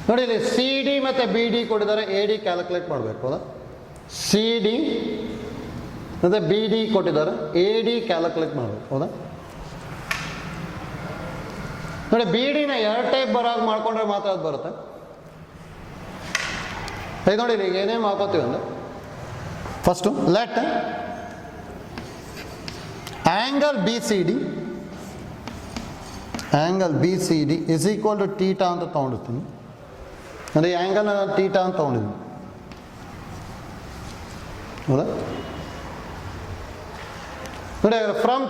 ನೋಡಿ, ಇಲ್ಲಿ CD ಮತ್ತು BD ಕೊಟ್ಟಿದ್ದಾರೆ. AD ಕ್ಯಾಲ್ಕುಲೇಟ್ ಮಾಡಬೇಕು ಹೌದಾ. CD ಮತ್ತು BD ಕೊಟ್ಟಿದ್ದಾರೆ, AD ಕ್ಯಾಲ್ಕುಲೇಟ್ ಮಾಡಬೇಕು ಹೌದಾ. ನೋಡಿ BDನ ಎರಡು ಟೈಪ್ ಬರೋದು ಮಾಡ್ಕೊಂಡ್ರೆ ಮಾತ್ರ ಅದು ಬರುತ್ತೆ. ಈಗ ನೋಡಿ ಈಗ ಏನೇನು ಮಾಡ್ಕೋತೀವಿ ಅಂದರೆ, first let angle B C D is equal to theta ಅಂತ ತೊಗೊಂಡಿರ್ತೀನಿ. ಅಂದರೆ ಈ ಆ್ಯಂಗಲ್ನ ಟೀಟಾ ಅಂತ ತೊಗೊಂಡಿದ್ದೀನಿ ಹೌದಾ. ನೋಡಿ from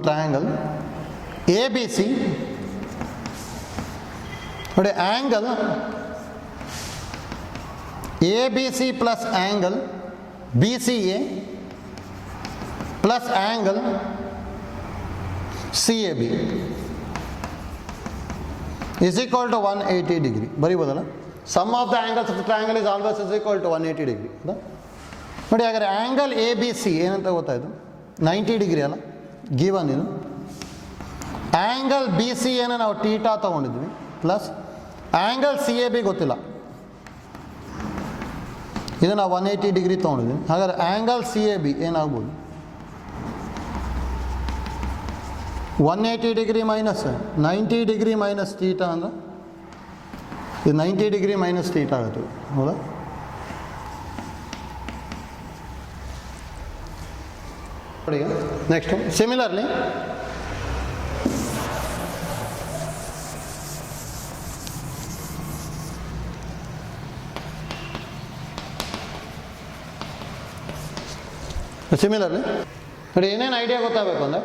triangle A B C ನೋಡಿ, angle A B C plus angle B C A plus angle C A B is equal to 180 degree. ಬರೀಬೋದಲ್ಲ. Sum of the angles of the triangle is always is equal to 180 degree. ನೋಡಿ ಹಾಗಾದ್ರೆ ಆ್ಯಂಗಲ್ ಎ ಬಿ ಸಿ ಏನಂತ ಗೊತ್ತಾಯಿತು. 90 ಡಿಗ್ರಿ ಅಲ್ಲ ಗಿವನ್ ಇದು. ಆ್ಯಂಗಲ್ ಬಿ ಸಿ ಎನ ನಾವು ಟೀಟಾ ತೊಗೊಂಡಿದ್ವಿ plus angle C A B ಗೊತ್ತಿಲ್ಲ, ಇದು ನಾವು 180 ಡಿಗ್ರಿ ತೊಗೊಂಡಿದ್ವಿ. ಹಾಗಾದ್ರೆ ಆ್ಯಂಗಲ್ ಸಿ ಎ ಬಿ ಏನಾಗ್ಬೋದು? 180 degree minus 90 degree minus theta ಅಂದ್ರೆ ಇದು 90 ಡಿಗ್ರಿ ಮೈನಸ್ ತೀಟಾ ಆಗುತ್ತೆ, ಹೌದಾ? ನೋಡಿ ನೆಕ್ಸ್ಟ್ ಸಿಮಿಲರ್ಲಿ ನೋಡಿ ಏನೇನು ಐಡಿಯಾ ಗೊತ್ತಾಗಬೇಕು ಅಂದರೆ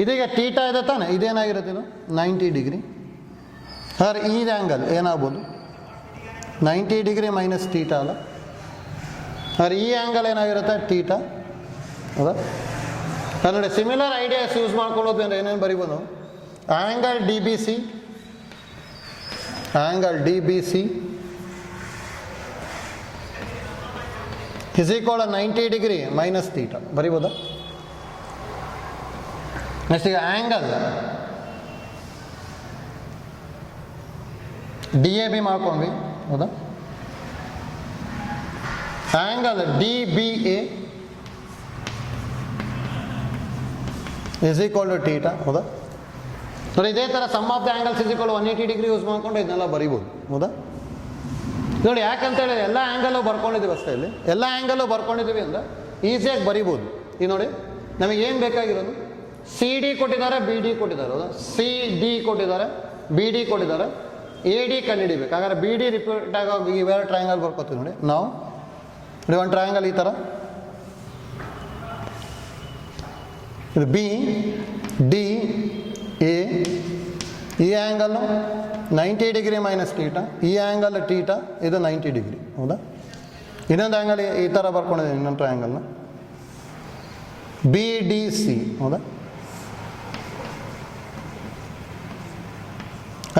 ಇದೀಗ ತೀಟಾ ಇದೆ ತಾನೆ, ಇದೇನಾಗಿರುತ್ತೆ ಇದು 90 ಡಿಗ್ರಿ. ಸರ್ ಈ ಆ್ಯಂಗಲ್ ಏನಾಗ್ಬೋದು? 90 ಡಿಗ್ರಿ ಮೈನಸ್ ತೀಟಾ ಅಲ್ಲ. ಸರ್ ಈ ಆ್ಯಂಗಲ್ ಏನಾಗಿರುತ್ತೆ? ತೀಟಾ, ಹೌದಾ? ನೋಡಿ ಸಿಮಿಲರ್ ಐಡಿಯಾಸ್ ಯೂಸ್ ಮಾಡ್ಕೊಳ್ಳೋದು ಅಂದರೆ ಏನೇನು ಬರಿಬೋದು? Angle D B C, angle D B C is equal 90 degree minus theta ಬರಿಬೋದಾ? ನೆಕ್ಸ್ಟ್ ಈಗ ಆ್ಯಂಗಲ್ ಡಿ ಎ ಬಿ ಮಾಡ್ಕೊಂಡ್ವಿ, ಹೌದಾ? Angle D B A is equal to theta, ಹೌದಾ? ನೋಡಿ ಇದೇ ಥರ sum of the angles is equal 180 degree use ಮಾಡ್ಕೊಂಡು ಇದನ್ನೆಲ್ಲ ಬರಿಬೋದು, ಹೌದಾ? ನೋಡಿ ಯಾಕಂತೇಳಿ ಎಲ್ಲ ಆ್ಯಂಗಲ್ಲು ಬರ್ಕೊಂಡಿದ್ದೀವಿ ಅಷ್ಟೇ, ಇಲ್ಲಿ ಎಲ್ಲ ಆ್ಯಂಗಲ್ಲು ಬರ್ಕೊಂಡಿದ್ದೀವಿ ಅಂದರೆ ಈಸಿಯಾಗಿ ಬರಿಬೋದು. ಈಗ ನೋಡಿ ನಮಗೇನು ಬೇಕಾಗಿರೋದು? ಸಿ ಡಿ ಕೊಟ್ಟಿದ್ದಾರೆ, ಬಿ ಡಿ ಕೊಟ್ಟಿದ್ದಾರೆ, ಹೌದಾ? ಸಿ ಡಿ ಕೊಟ್ಟಿದ್ದಾರೆ, ಬಿ ಡಿ ಕೊಟ್ಟಿದ್ದಾರೆ, ಎ ಡಿ ಕಂಡುಹಿಡಿಬೇಕು. ಹಾಗಾದ್ರೆ ಬಿ ಡಿ ರಿಪೀಟ್ ಆಗಿ ಇವೆರಡು ಟ್ರಯಾಂಗಲ್ ಬರ್ಕೋತೀವಿ. ನೋಡಿ ನಾವು ನೋಡಿ ಒಂದು ಟ್ರಯಾಂಗಲ್ ಈ ಥರ, ಇದು ಬಿ ಡಿ ಎ, ಈ ಆ್ಯಂಗಲ್ಲು 90 ಡಿಗ್ರಿ ಮೈನಸ್ ತೀಟಾ, ಈ ಆ್ಯಂಗಲ್ ತೀಟಾ, ಇದು 90 ಡಿಗ್ರಿ, ಹೌದಾ? ಇನ್ನೊಂದು ಆ್ಯಂಗಲ್ ಈ ಥರ ಬರ್ಕೊಂಡಿದ್ದೀನಿ, ಇನ್ನೊಂದು ಟ್ರಯಾಂಗಲ್ನ ಬಿ ಡಿ ಸಿ, ಹೌದಾ?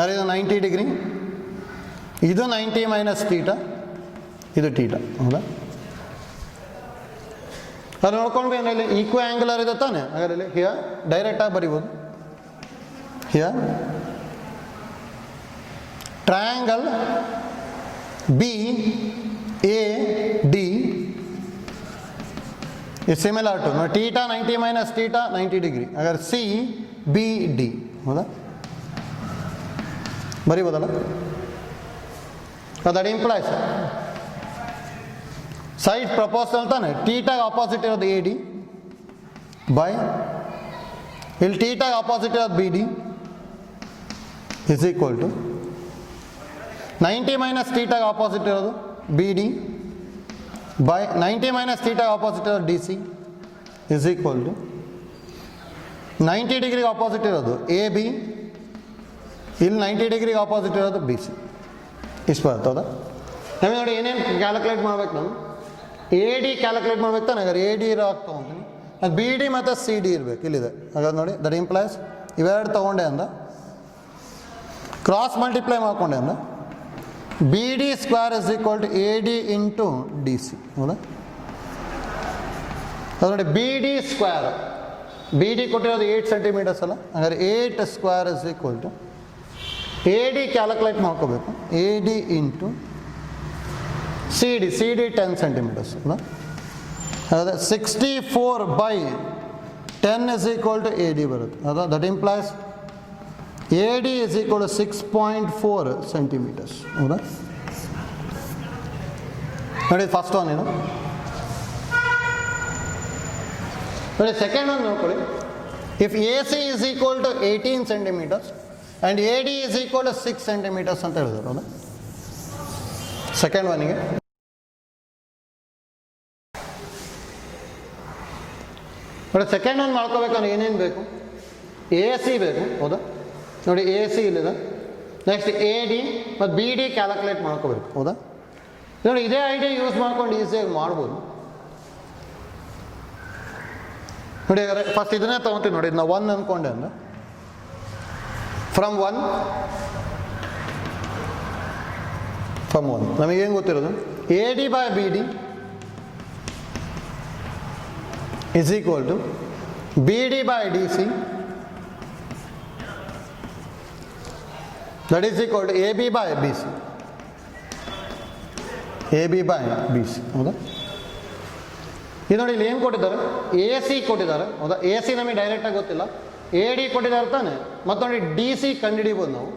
ಅರೆ ಇದು 90 ಡಿಗ್ರಿ, ಇದು 90 ಮೈನಸ್ ತೀಟಾ, ಇದು ತೀಟಾ, ಹೌದಾ? ಅದು ನೋಡ್ಕೊಂಡ್ವಿ ಏನಲ್ಲಿ ಈಕ್ವ ಆ್ಯಂಗುಲರ್ ಇದೆ ತಾನೆ, ಹಾಗಾದ್ರೆ ಹಿಯರ್ ಡೈರೆಕ್ಟಾಗಿ ಬರಿಬೋದು. Here triangle B A D is similar to theta 90 minus theta 90 degree. अगर C B D होगा बरी बदला that implies side proportional था ना theta opposite of the AD by theta opposite of BD is equal to 90 minus theta opposite of BD by 90 minus theta opposite of DC is equal to 90 degree opposite ಇರೋದು AB, ಇಲ್ಲಿ 90 ಡಿಗ್ರಿ ಆಪೋಸಿಟ್ ಇರೋದು BC. ಇಷ್ಟು ಬರ್ತದ. ನಮಗೆ ನೋಡಿ ಏನೇನು ಕ್ಯಾಲ್ಕುಲೇಟ್ ಮಾಡ್ಬೇಕು, ನಾವು AD ಕ್ಯಾಲ್ಕುಲೇಟ್ ಮಾಡ್ಬೇಕು ತಾನೆ. ಹಾಗಾದ್ರೆ AD ಇರೋ ತೊಗೊಂತೀನಿ, ಅದು BD ಮತ್ತು CD ಇರಬೇಕು, ಇಲ್ಲಿದೆ. ಹಾಗಾದ್ರೆ ನೋಡಿ ದಟ್ ಇಂಪ್ಲೈಸ್ ಇವೆರಡು ತೊಗೊಂಡೆ ಅಂದ ಕ್ರಾಸ್ ಮಲ್ಟಿಪ್ಲೈ ಮಾಡ್ಕೊಂಡೆ ಅಂದ BD square is equal to AD into DC, ಹೌದಾ? ಅದು ನೋಡಿ BD ಸ್ಕ್ವೇರ್, BD ಕೊಟ್ಟಿರೋದು 8 ಸೆಂಟಿಮೀಟರ್ಸ್ ಅಲ್ಲ, ಹಾಗಾದ್ರೆ 8 square is equal to AD calculate ಮಾಡ್ಕೋಬೇಕು, AD ಇಂಟು CD 10 ಸೆಂಟಿಮೀಟರ್ಸ್, ಹೌದಾ? ಹಾಗಾದ್ರೆ 64/10 ಇಸ್ ಈಕ್ವಲ್ ಟು AD ಬರುತ್ತೆ, ಹೌದಾ? That implies AD is equal to 6.4 centimeters, ಹೌದಾ? ನೋಡಿ ಫಸ್ಟ್ ಒನ್ ಏನು, ನೋಡಿ ಸೆಕೆಂಡ್ ಒನ್ ನೋಡ್ಕೊಳ್ಳಿ. If AC is equal to 18 centimeters and AD is equal to 6 centimeters ಅಂತ ಹೇಳಿದ್ರು, ಹೌದಾ? ಸೆಕೆಂಡ್ ಒನ್ಗೆ ನೋಡಿ ಸೆಕೆಂಡ್ ಒನ್ ಮಾಡ್ಕೋಬೇಕಂದ್ರೆ ಏನೇನು ಬೇಕು? AC ಬೇಕು, ಹೌದಾ? ನೋಡಿ AC ಇಲ್ಲಿದೆ, ನೆಕ್ಸ್ಟ್ AD ಮತ್ತು BD ಕ್ಯಾಲ್ಕುಲೇಟ್ ಮಾಡ್ಕೋಬೇಕು, ಹೌದಾ? ನೋಡಿ ಇದೇ ಐಡಿಯಾ ಯೂಸ್ ಮಾಡ್ಕೊಂಡು ಈಸಿಯಾಗಿ ಮಾಡ್ಬೋದು. ನೋಡಿ ಫಸ್ಟ್ ಇದನ್ನೇ ತೊಗೊತೀವಿ. ನೋಡಿ ನಾವು 1 ಅಂದ್ಕೊಂಡೆ ಅಂದ್ರೆ ಫ್ರಮ್ 1 ನಮಗೇನು ಗೊತ್ತಿರೋದು? AD by BD is equal to BD by DC, that is equal to AB by BC. AB by BC, ಹೌದಾ? ಇದು ನೋಡಿ, ಇಲ್ಲಿ ಏನು ಕೊಟ್ಟಿದ್ದಾರೆ? AC ಕೊಟ್ಟಿದ್ದಾರೆ, ಹೌದಾ? AC ನಮಗೆ ಡೈರೆಕ್ಟಾಗಿ ಗೊತ್ತಿಲ್ಲ, AD ಕೊಟ್ಟಿದ್ದಾರೆ ತಾನೆ. ಮತ್ತು ನೋಡಿ DC ಕಂಡುಹಿಡಿಬೋದು ನಾವು.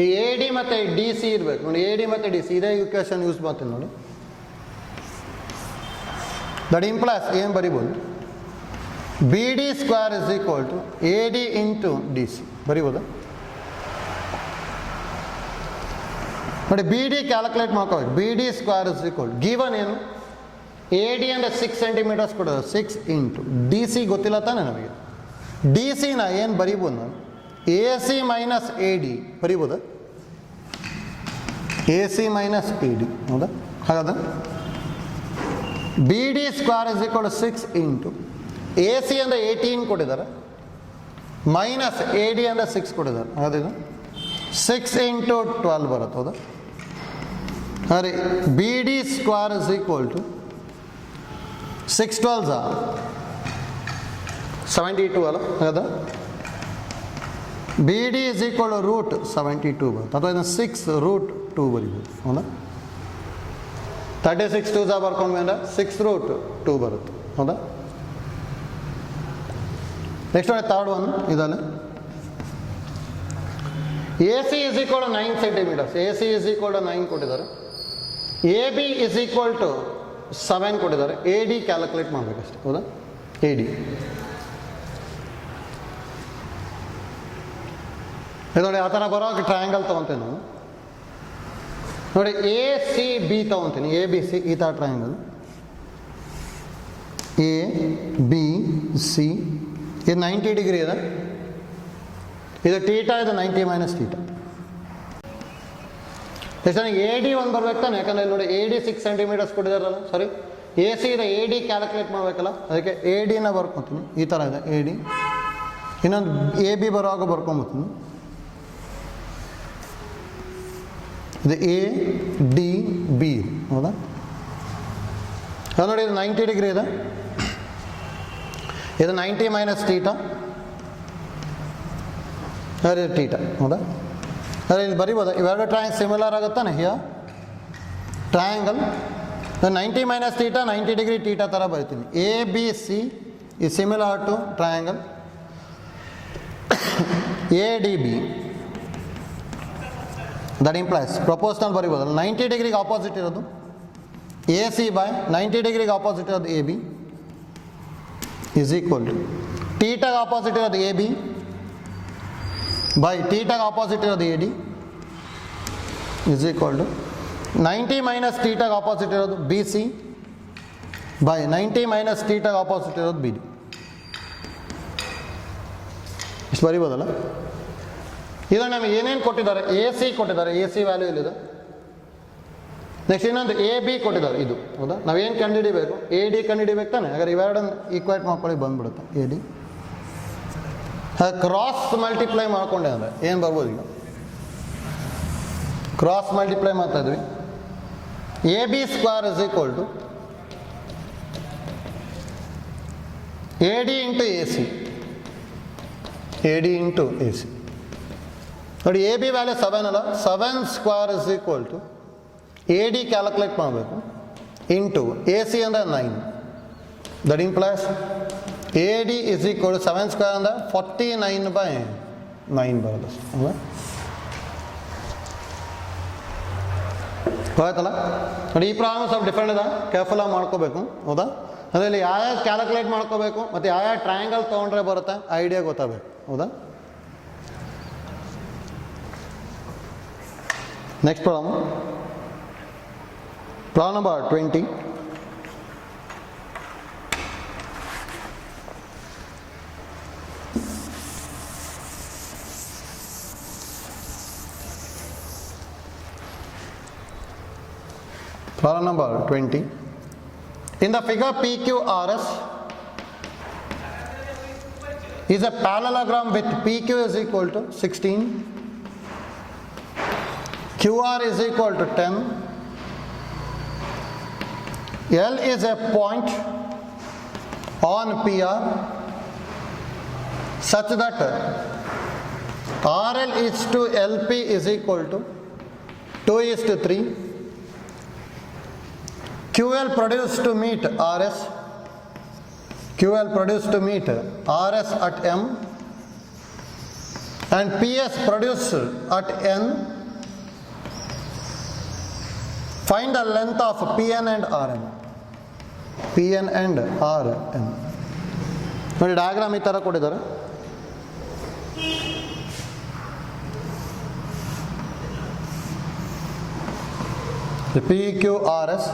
ಈ AD ಮತ್ತು DC ಇರಬೇಕು ನೋಡಿ, AD ಮತ್ತು DC ಇದೇ ಈಕ್ವೇಷನ್ ಯೂಸ್ ಮಾಡ್ತೀನಿ ನೋಡಿ. ದಟ್ ಇಂಪ್ಲೈಸ್ ಏನು ಬರಿಬೋದು? BD square is equal to AD into DC ಬರಿಬೋದಾ? ನೋಡಿ, BD ಕ್ಯಾಲ್ಕುಲೇಟ್ ಮಾಡ್ಕೋಬೇಕು. BD square is equal given ಏನು? AD ಅಂದರೆ 6 ಸೆಂಟಿಮೀಟರ್ಸ್ ಕೊಡೋದು, 6 ಇಂಟು DC ಗೊತ್ತಿಲ್ಲ ತಾನೆ ನಮಗೆ. DC ನ ಏನು ಬರಿಬೋದು ನಾನು? AC minus AD ಬರಿಬೋದಾ? AC minus AD, ಹೌದಾ? ಹಾಗಾದ್ರೆ BD square is equal 6 into AC ಅಂದರೆ 18 ಕೊಟ್ಟಿದ್ದಾರೆ, ಮೈನಸ್ AD ಅಂದರೆ 6 ಕೊಟ್ಟಿದ್ದಾರೆ. ಹಾಗಾದ್ರೆ 6 ಇಂಟು 12 ಬರುತ್ತೆ, ಹೌದಾ? ಅರೆ BD square is equal to 6 12 72 ಅಲ್ಲ? ಹಾಗಾದ್ರೆ BD is equal to root 72 ಬರುತ್ತೆ, ಅಥವಾ ಇದನ್ನು 6 ರೂಟ್ 2 ಬರಿಬೋದು, ಹೌದಾ? 36 2 ಬರ್ಕೊಂಡ್ಮೇಲೆ 6 ರೂಟ್ 2 ಬರುತ್ತೆ, ಹೌದಾ? ನೆಕ್ಸ್ಟ್ ನೋಡಿ, ಥರ್ಡ್ ಒನ್ ಇದಲ್ಲ. AC is equal to 9 centimetres, AC is equal to 9 ಕೊಟ್ಟಿದ್ದಾರೆ. AB ಇಸ್ ಈಕ್ವಲ್ ಟು 7 ಕೊಟ್ಟಿದ್ದಾರೆ. AD ಕ್ಯಾಲ್ಕುಲೇಟ್ ಮಾಡಬೇಕಷ್ಟೆ, ಹೌದಾ? AD ಇದು ನೋಡಿ, ಆ ಥರ ಬರೋವಾಗ ಟ್ರಯಾಂಗಲ್ ತೊಗೊತೇನೆ ನಾನು ನೋಡಿ. ACB ತೊಗೊತೀನಿ, ABC ಈ ಥರ ಟ್ರಯಾಂಗಲ್. ABC ಇದು 90 ಡಿಗ್ರಿ ಇದೆ, ಇದು ಟೀಟಾ, ಇದು 90 ಮೈನಸ್ ಟೀಟಾ. ಎಷ್ಟು ನನಗೆ AD ಒಂದು ಬರ್ಬೇಕು ತಾನೆ, ಯಾಕಂದರೆ ನೋಡಿ AD 6 ಸೆಂಟಿಮೀಟರ್ಸ್ ಕೊಟ್ಟಿದ್ದಾರಲ್ಲ, ಸಾರಿ AC ಇದೆ, AD ಕ್ಯಾಲ್ಕುಲೇಟ್ ಮಾಡಬೇಕಲ್ಲ, ಅದಕ್ಕೆ ADನ ಬರ್ಕೊತೀನಿ. ಈ ಥರ ಇದೆ AD. ಇನ್ನೊಂದು AB ಬರುವಾಗ ಬರ್ಕೊಂಬತ್ತೀನಿ, ಇದು ADB, ಹೌದಾ? ಅದು ನೋಡಿ, ಇದು 90 ಡಿಗ್ರಿ ಇದೆ, ಇದು 90 ಮೈನಸ್ ಟೀಟಾ, ಅದೇ ಟೀಟಾ, ಹೌದಾ? ಅದೇ ಇಲ್ಲಿ ಬರಿಬೋದಾ? ಇವೆರಡು ಟ್ರಯಾಂಗಲ್ ಸಿಮಿಲರ್ ಆಗುತ್ತಾನೆ. Here triangle 90 minus theta 90 degree theta ಥರ ಬರಿತೀನಿ. ABC is similar to triangle ADB. That implies proportional ಬರಿಬೋದಲ್ಲ, 90 ಡಿಗ್ರಿಗೆ ಆಪೋಸಿಟ್ ಇರೋದು AC ಬೈ 90 ಡಿಗ್ರಿಗೆ ಆಪೋಸಿಟ್ ಇರೋದು AB is equal to ಟೀಟಾಗ ಆಪೋಸಿಟ್ ಇರೋದು AB ಬೈ ಟೀಟಾಗ ಆಪೋಸಿಟ್ ಇರೋದು AD is equal to 90 minus ಟೀಟಾಗ ಆಪೋಸಿಟ್ ಇರೋದು BC ಬೈ 90 ಮೈನಸ್ ಟೀಟಾಗ ಆಪೋಸಿಟ್ ಇರೋದು BD. ಇಷ್ಟು ಬರಿಬೋದಲ್ಲ? ಇದು ನಮಗೆ ಏನೇನು ಕೊಟ್ಟಿದ್ದಾರೆ? AC ಕೊಟ್ಟಿದ್ದಾರೆ, AC ವ್ಯಾಲ್ಯೂ ಇಲ್ಲಿದೆ. ನೆಕ್ಸ್ಟ್ ಇನ್ನೊಂದು AB ಕೊಟ್ಟಿದ್ದಾರೆ, ಇದು, ಹೌದಾ? ನಾವೇನು ಕಂಡುಹಿಡಿಬೇಕು? AD ಕಂಡುಹಿಡಿಬೇಕು ತಾನೆ. ಹಾಗಾದ್ರೆ ಇವೆರಡನ್ನು ಈಕ್ವೇಟ್ ಮಾಡ್ಕೊಳ್ಳಿ, ಬಂದ್ಬಿಡುತ್ತೆ AD. ಕ್ರಾಸ್ ಮಲ್ಟಿಪ್ಲೈ ಮಾಡ್ಕೊಂಡೆ ಅಂದರೆ ಏನು ಬರ್ಬೋದು? ಈಗ ಕ್ರಾಸ್ ಮಲ್ಟಿಪ್ಲೈ ಮಾಡ್ತಾ ಇದ್ವಿ. AB square is equal to AD into AC, AD into AC. ನೋಡಿ, AB ವ್ಯಾಲ್ಯೂ 7 ಅಲ್ಲ, 7 square is equal to AD calculate ಮಾಡಬೇಕು ಇಂಟು AC ಅಂದರೆ 9. That implies AD is equal to 7 square ಅಂದರೆ 49 ಬೈ 9 ಬರೋದು, ಅಲ್ವಾ? ಗೊತ್ತಾಯ್ತಲ್ಲ? ನೋಡಿ, ಈ ಪ್ರಾಬ್ಲಮ್ ಸ್ವಲ್ಪ ಡಿಫ್ರೆಂಟ್ ಇದೆ, ಕೇರ್ಫುಲ್ಲಾಗಿ ಮಾಡ್ಕೋಬೇಕು, ಹೌದಾ? ಅದರಲ್ಲಿ ಯಾವ್ಯಾವ ಕ್ಯಾಲ್ಕುಲೇಟ್ ಮಾಡ್ಕೋಬೇಕು ಮತ್ತು ಯಾವ್ಯಾವ ಟ್ರಯಾಂಗಲ್ ತೊಗೊಂಡ್ರೆ ಬರುತ್ತೆ ಐಡಿಯಾ ಗೊತ್ತಾಗಬೇಕು, ಹೌದಾ? Next problem number 20. Problem number 20. In the figure PQRS is a parallelogram with PQ is equal to 16, QR is equal to 10, L is a point on PR such that RL is to LP is equal to 2:3. QL produced to meet RS. QL produced to meet RS at M and PS produced at N. Find the length of PN and RM. PN and RM. ನೋಡಿ ಡಯಾಗ್ರಾಮ್ ಈ ಥರ ಕೊಟ್ಟಿದ್ದಾರೆ. PQRS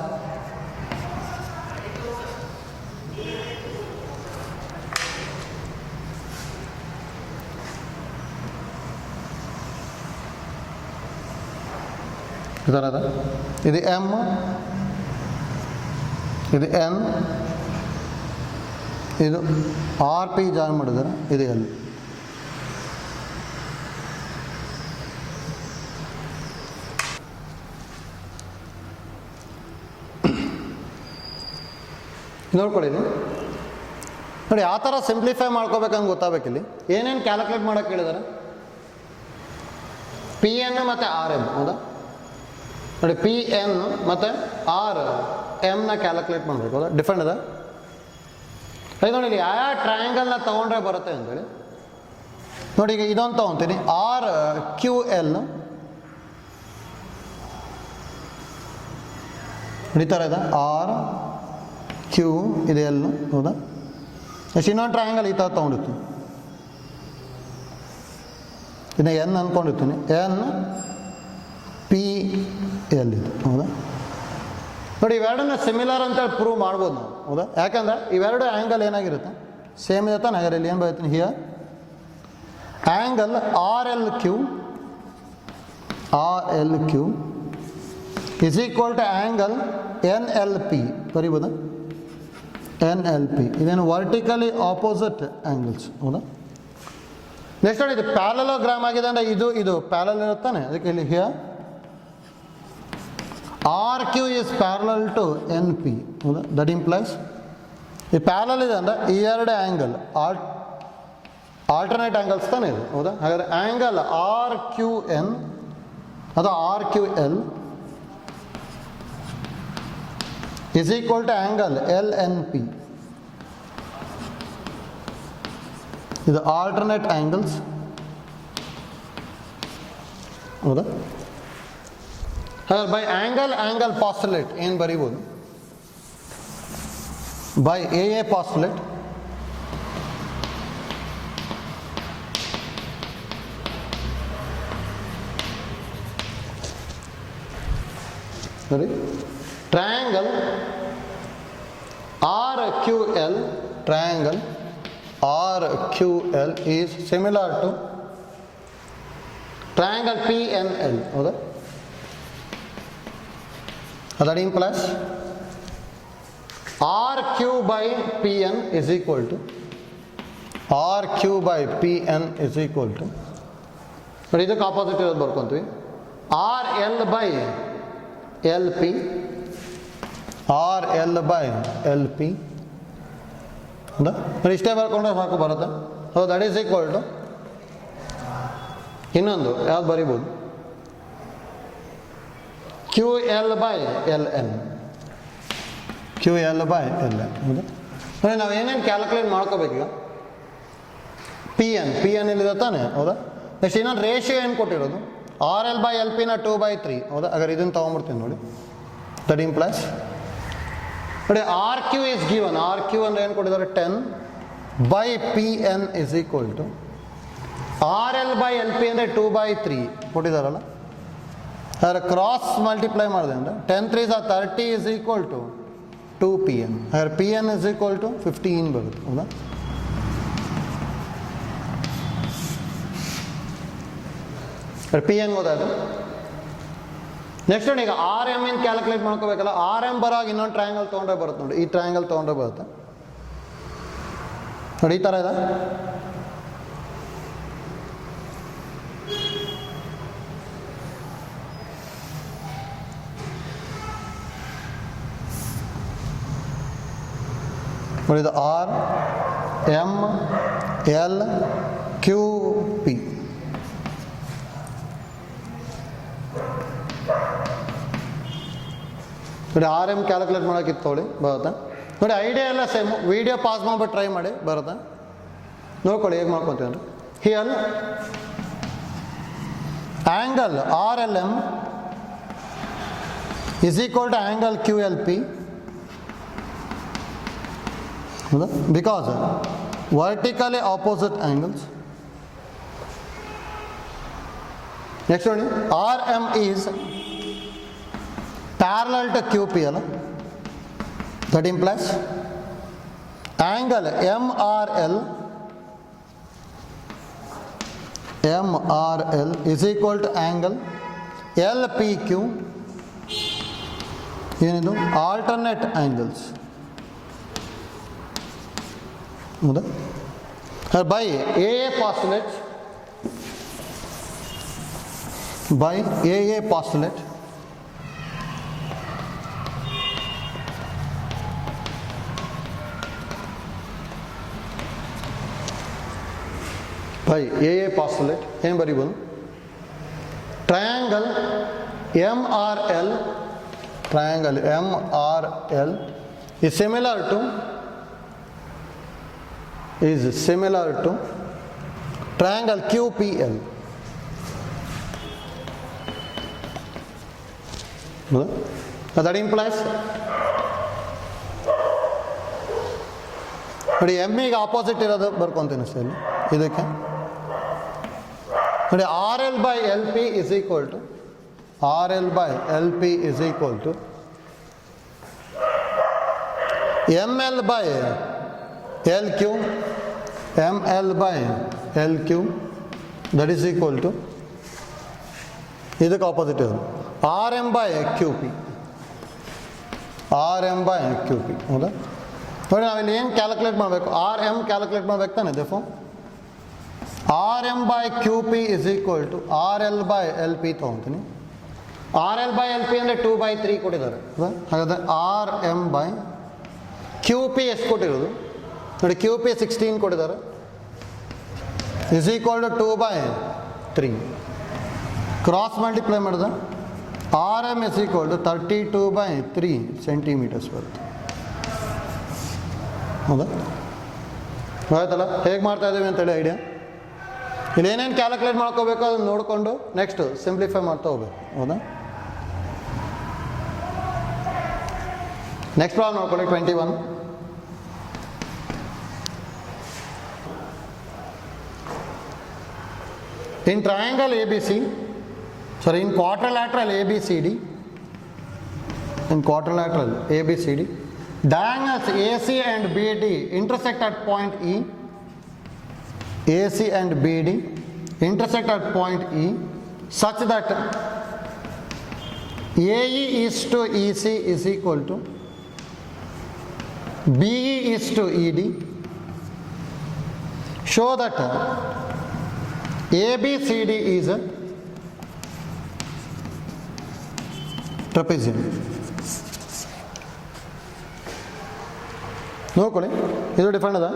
ಇದರದ ಇದು M, ಇದು N, ಇದು RP ಜಾಯಿನ್ ಮಾಡಿದ್ದಾರೆ, ಇದು L. ನೋಡ್ಕೊಳ್ಳಿ ನೋಡಿ, ಆ ಥರ ಸಿಂಪ್ಲಿಫೈ ಮಾಡ್ಕೋಬೇಕಂಗೆ ಗೊತ್ತಾಗಬೇಕಿಲ್ಲಿ. ಏನೇನು ಕ್ಯಾಲ್ಕುಲೇಟ್ ಮಾಡೋಕ್ಕೆ ಹೇಳಿದ್ದಾರೆ? ಪಿ ಎನ್ ಮತ್ತು ಆರ್ ಎಮ್. ಹೌದಾ ನೋಡಿ, ಪಿ ಎನ್ ಮತ್ತು ಆರ್ ಎಮ್ನ ಕ್ಯಾಲ್ಕುಲೇಟ್ ಮಾಡಬೇಕು. ಹೌದಾ, ಡಿಫ್ರೆಂಟ್ ಅದ. ಅದು ನೋಡಿ, ಇಲ್ಲಿ ಯಾವ ಟ್ರಯಾಂಗಲ್ನ ತೊಗೊಂಡ್ರೆ ಬರುತ್ತೆ ಅಂತೇಳಿ ನೋಡಿ. ಈಗ ಇದೊಂದು ತೊಗೊತೀನಿ, ಆರ್ ಕ್ಯೂ ಎಲ್ ಈ ಥರ ಇದೆ. ಆರ್ ಕ್ಯೂ ಇದೆ ಎಲ್. ಹೌದಾ, ಎಷ್ಟು ಇನ್ನೊಂದು ಟ್ರಯಾಂಗಲ್ ಈ ಥರ ತೊಗೊಂಡಿರ್ತೀನಿ. ಇನ್ನು ಎನ್ ಅಂದ್ಕೊಂಡಿರ್ತೀನಿ, ಎನ್ ಪಿ ಎಲ್ ಇದು. ಹೌದಾ ನೋಡಿ, ಇವೆರಡನ್ನ ಸಿಮಿಲರ್ ಅಂತೇಳಿ ಪ್ರೂವ್ ಮಾಡ್ಬೋದು ನಾವು. ಹೌದಾ, ಯಾಕಂದ್ರೆ ಇವೆರಡು ಆ್ಯಂಗಲ್ ಏನಾಗಿರುತ್ತೆ, ಸೇಮ್ ಇದೆ ತಾನೆ. ಹಾಗಾದ್ರೆ ಇಲ್ಲಿ ಏನು ಬರೀತೀನಿ, here angle R L Q is equal to angle N L P ಬರೀಬೋದಾ, ಎನ್ ಎಲ್ ಪಿ. ಇದೇನು ವರ್ಟಿಕಲಿ ಆಪೋಸಿಟ್ ಆ್ಯಂಗಲ್ಸ್. ಹೌದಾ, ನೆಕ್ಸ್ಟ್ ನೋಡಿ, ಇದು ಪ್ಯಾರಲೋಗ್ರಾಮ್ ಆಗಿದೆ ಅಂದರೆ ಇದು ಪ್ಯಾರಲ್ ಇರುತ್ತಾನೆ. ಅದಕ್ಕೆ ಇಲ್ಲಿ here R Q is parallel to N P. ಹೌದಾ, ದಟ್ ಇಂಪ್ಲೈಸ್ ಈ ಪ್ಯಾರಲ್ ಇದೆ ಅಂದರೆ ಈ ಎರಡು ಆ್ಯಂಗಲ್ ಆಲ್ಟರ್ನೇಟ್ ಆ್ಯಂಗಲ್ಸ್ ತಾನೇ ಇದು. ಹೌದಾ, ಹಾಗಾದರೆ ಆ್ಯಂಗಲ್ ಆರ್ ಕ್ಯೂ ಎನ್ ಅಥವಾ R Q L is equal to angle LNP. ಇದು alternate angles. ಹೌದಾ, ಹಾಗಾದ್ರೆ ಬೈ ಆಂಗಲ್ ಪಾಸ್ಟುಲೇಟ್ ಏನು ಬರೀಬೋದು? ಬೈ ಎ ಪಾಸ್ಟುಲೇಟ್ ನೋಡಿ, triangle RQL is similar to triangle PNL. ಹೌದಾ, that implies RQ by PN is equal to ನೋಡಿ, ಇದಕ್ಕೆ ಆಪೋಸಿಟ್ ಇರೋದು ಬರ್ಕೊಂತೀವಿ. RL by LP ಹೌದಾ, ನೋಡಿ ಇಷ್ಟೇ ಬರ್ಕೊಂಡ್ರೆ ಸಾಕು ಬರುತ್ತೆ. ಹೌದು, ದಟ್ ಈಸ್ ಈಕ್ವಲ್ ಟು ಇನ್ನೊಂದು ಯಾವ್ದು ಬರಿಬೋದು, QL by LN. ಹೌದಾ, ನೋಡಿ ನಾವು ಏನೇನು ಕ್ಯಾಲ್ಕುಲೇಟ್ ಮಾಡ್ಕೋಬೇಕೀಗ? ಪಿ ಎನ್ ಇಲ್ಲಿದೆ ತಾನೆ. ಹೌದಾ, ನೆಕ್ಸ್ಟ್ ಇನ್ನೊಂದು ರೇಷಿಯೋ ಏನು ಕೊಟ್ಟಿರೋದು, RL by LP ನ 2/3. ಹೌದಾ, ಹಾಗಾದ್ರೆ ಇದನ್ನು ತೊಗೊಂಡ್ಬಿಡ್ತೀನಿ ನೋಡಿ. ದಟ್ ಇಂಪ್ಲೈಸ್ ನೋಡಿ, R Q is given. R Q ಅಂದರೆ ಏನು ಕೊಟ್ಟಿದ್ದಾರೆ, 10 by PN is equal to RL by LP ಅಂದರೆ 2/3 ಕೊಟ್ಟಿದ್ದಾರಲ್ಲ. ಹಾಗಾದ್ರೆ ಕ್ರಾಸ್ ಮಲ್ಟಿಪ್ಲೈ ಮಾಡಿದೆ ಅಂದರೆ 10 3s are 30 is equal to 2 PN. ಹಾಗಾದ್ರೆ PN is equal to 15 ಬರುತ್ತೆ. ಹೌದಾ, PN ಗೊತ್ತಾಯ್ತು. ನೆಕ್ಸ್ಟ್ ನೋಡಿ, ಈಗ ಆರ್ ಎಮ್ ಏನು ಕ್ಯಾಲ್ಕುಲೇಟ್ ಮಾಡ್ಕೋಬೇಕಲ್ಲ. ಆರ್ ಎಮ್ ಬರೋವಾಗ ಇನ್ನೊಂದು ಟ್ರಯಾಂಗಲ್ ತೊಗೊಂಡ್ರೆ ಬರುತ್ತೆ ನೋಡಿ. ಈ ಟ್ರಯಾಂಗಲ್ ತೊಗೊಂಡ್ರೆ ಬರುತ್ತೆ ನೋಡಿ, ಈ ಥರ ಇದೆ. ನೋಡಿ, ಇದು R M L Q P. ನೋಡಿ ಆರ್ ಎಮ್ ಕ್ಯಾಲ್ಕುಲೇಟ್ ಮಾಡೋಕ್ಕಿತ್ತು ನೋಡಿ, ಬರುತ್ತಾ ನೋಡಿ. ಐಡಿಯಾ ಎಲ್ಲ ಸೇಮು, ವಿಡಿಯೋ ಪಾಸ್ ಮಾಡ್ಬಿಟ್ಟು ಟ್ರೈ ಮಾಡಿ, ಬರುತ್ತಾ ನೋಡ್ಕೊಳ್ಳಿ ಹೇಗೆ ಮಾಡ್ಕೊತೀವಿ ಅಂದರೆ. Here angle R L M is equal to angle QLP, because vertically opposite angles. Next one, RM is parallel to QP, that implies angle MRL is equal to angle LPQ, ಏನಿದು ಆಲ್ಟರ್ನೇಟ್ ಆ್ಯಂಗಲ್ಸ್, ಹೌದಾ. By A postulate, by A postulate by A postulate ಏನು ಬರೀಬೋದು? Triangle MRL is similar to triangle QPL. That implies ನೋಡಿ ಎಮ್ಮಿಗೆ ಆಪೋಸಿಟ್ ಇರೋದು ಬರ್ಕೊತೀನಿ ಅಷ್ಟೇ ಇಲ್ಲಿ ಇದಕ್ಕೆ. ನೋಡಿ RL by LP is equal to ML by LQ, that is equal to ಇದಕ್ಕೆ ಆಪೋಸಿಟ್ ಇರೋದು RM by QP, ಹೌದಾ. ನೋಡಿ ನಾವಿಲ್ಲಿ ಏನು ಕ್ಯಾಲ್ಕುಲೇಟ್ ಮಾಡಬೇಕು? RM ಕ್ಯಾಲ್ಕುಲೇಟ್ ಮಾಡಬೇಕು ತಾನೆ. ದೇಫೋ RM by QP is equal to RL by LP ತೊಗೊತೀನಿ. RL by LP ಅಂದರೆ 2/3 ಕೊಟ್ಟಿದ್ದಾರೆ. ಹಾಗಾದರೆ RM by QP ಎಷ್ಟು ಕೊಟ್ಟಿರೋದು ನೋಡಿ? QP 16 ಕೊಟ್ಟಿದ್ದಾರೆ, is equal to 2/3. Cross multiply ಮಾಡಿದ RM is equal to 32/3 centimetres ಬರುತ್ತೆ, ಹೌದಾ. ಆಯ್ತಲ್ಲ ಹೇಗೆ ಮಾಡ್ತಾ ಇದ್ದೀವಿ ಅಂತೇಳಿ ಐಡಿಯಾ. ಇಲ್ಲಿ ಏನೇನು ಕ್ಯಾಲ್ಕುಲೇಟ್ ಮಾಡ್ಕೋಬೇಕು ಅದನ್ನು ನೋಡಿಕೊಂಡು ನೆಕ್ಸ್ಟ್ ಸಿಂಪ್ಲಿಫೈ ಮಾಡ್ತಾ ಹೋಗ್ಬೇಕು, ಹೌದಾ. ನೆಕ್ಸ್ಟ್ ಪ್ರಾಬ್ಲಮ್ ನೋಡ್ಕೊಳ್ಳಿ 21. In triangle ABC, sorry, in quadrilateral ABCD, diagonals AC and BD intersect at point E. AC and BD intersect at point E such that AE is to EC is equal to BE is to ED. Show that ABCD is a trapezium. ನೋಡ್ಕೊಳ್ಳಿ ಇದು ಡಿಫರೆಂಟ್ ಅದ.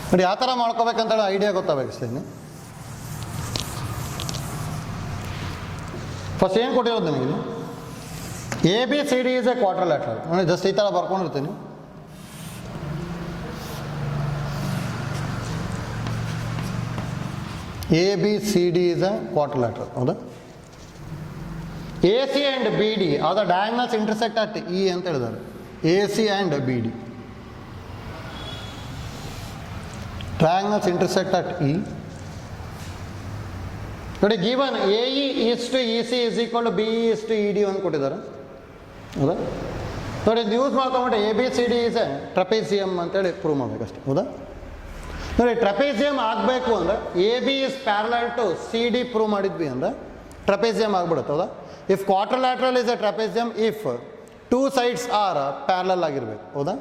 ನೋಡಿ ಯಾವ ಥರ ಮಾಡ್ಕೋಬೇಕಂತೇಳಿ ಐಡಿಯಾ ಗೊತ್ತಾಗಬೇಕು ಅಷ್ಟೇ. ಫಸ್ಟ್ ಏನು ಕೊಟ್ಟಿರೋದು ನನಗೆ? ABCD is a quadrilateral. ನೋಡಿ ಜಸ್ಟ್ ಈ ಥರ ಬರ್ಕೊಂಡಿರ್ತೀನಿ. ABCD is a quadrilateral, ಹೌದಾ. AC and BD are the diagonals intersect at E ಅಂತ ಹೇಳಿದ್ದಾರೆ. AC and BD triangles intersect at E. ನೋಡಿ given AE is to EC is equal to BE is to ED ಅಂತ ಕೊಟ್ಟಿದ್ದಾರೆ, ಹೌದಾ. ನೋಡಿ ಯೂಸ್ ಮಾಡ್ಕೊಂಬಿಟ್ಟು ABCD is a trapezium ಅಂತೇಳಿ ಪ್ರೂವ್ ಮಾಡಬೇಕಷ್ಟೆ, ಹೌದಾ. ನೋಡಿ ಟ್ರಪೇಜಿಯಂ ಆಗಬೇಕು ಅಂದರೆ AB is parallel to CD prove ಮಾಡಿದ್ವಿ ಅಂದರೆ ಟ್ರಪೇಜಿಯಂ ಆಗಿಬಿಡುತ್ತೆ, ಹೌದಾ. If quadrilateral is a trapezium if 2 sides are parallel ಆಗಿರ್ಬೇಕು, ಹೌದಾ.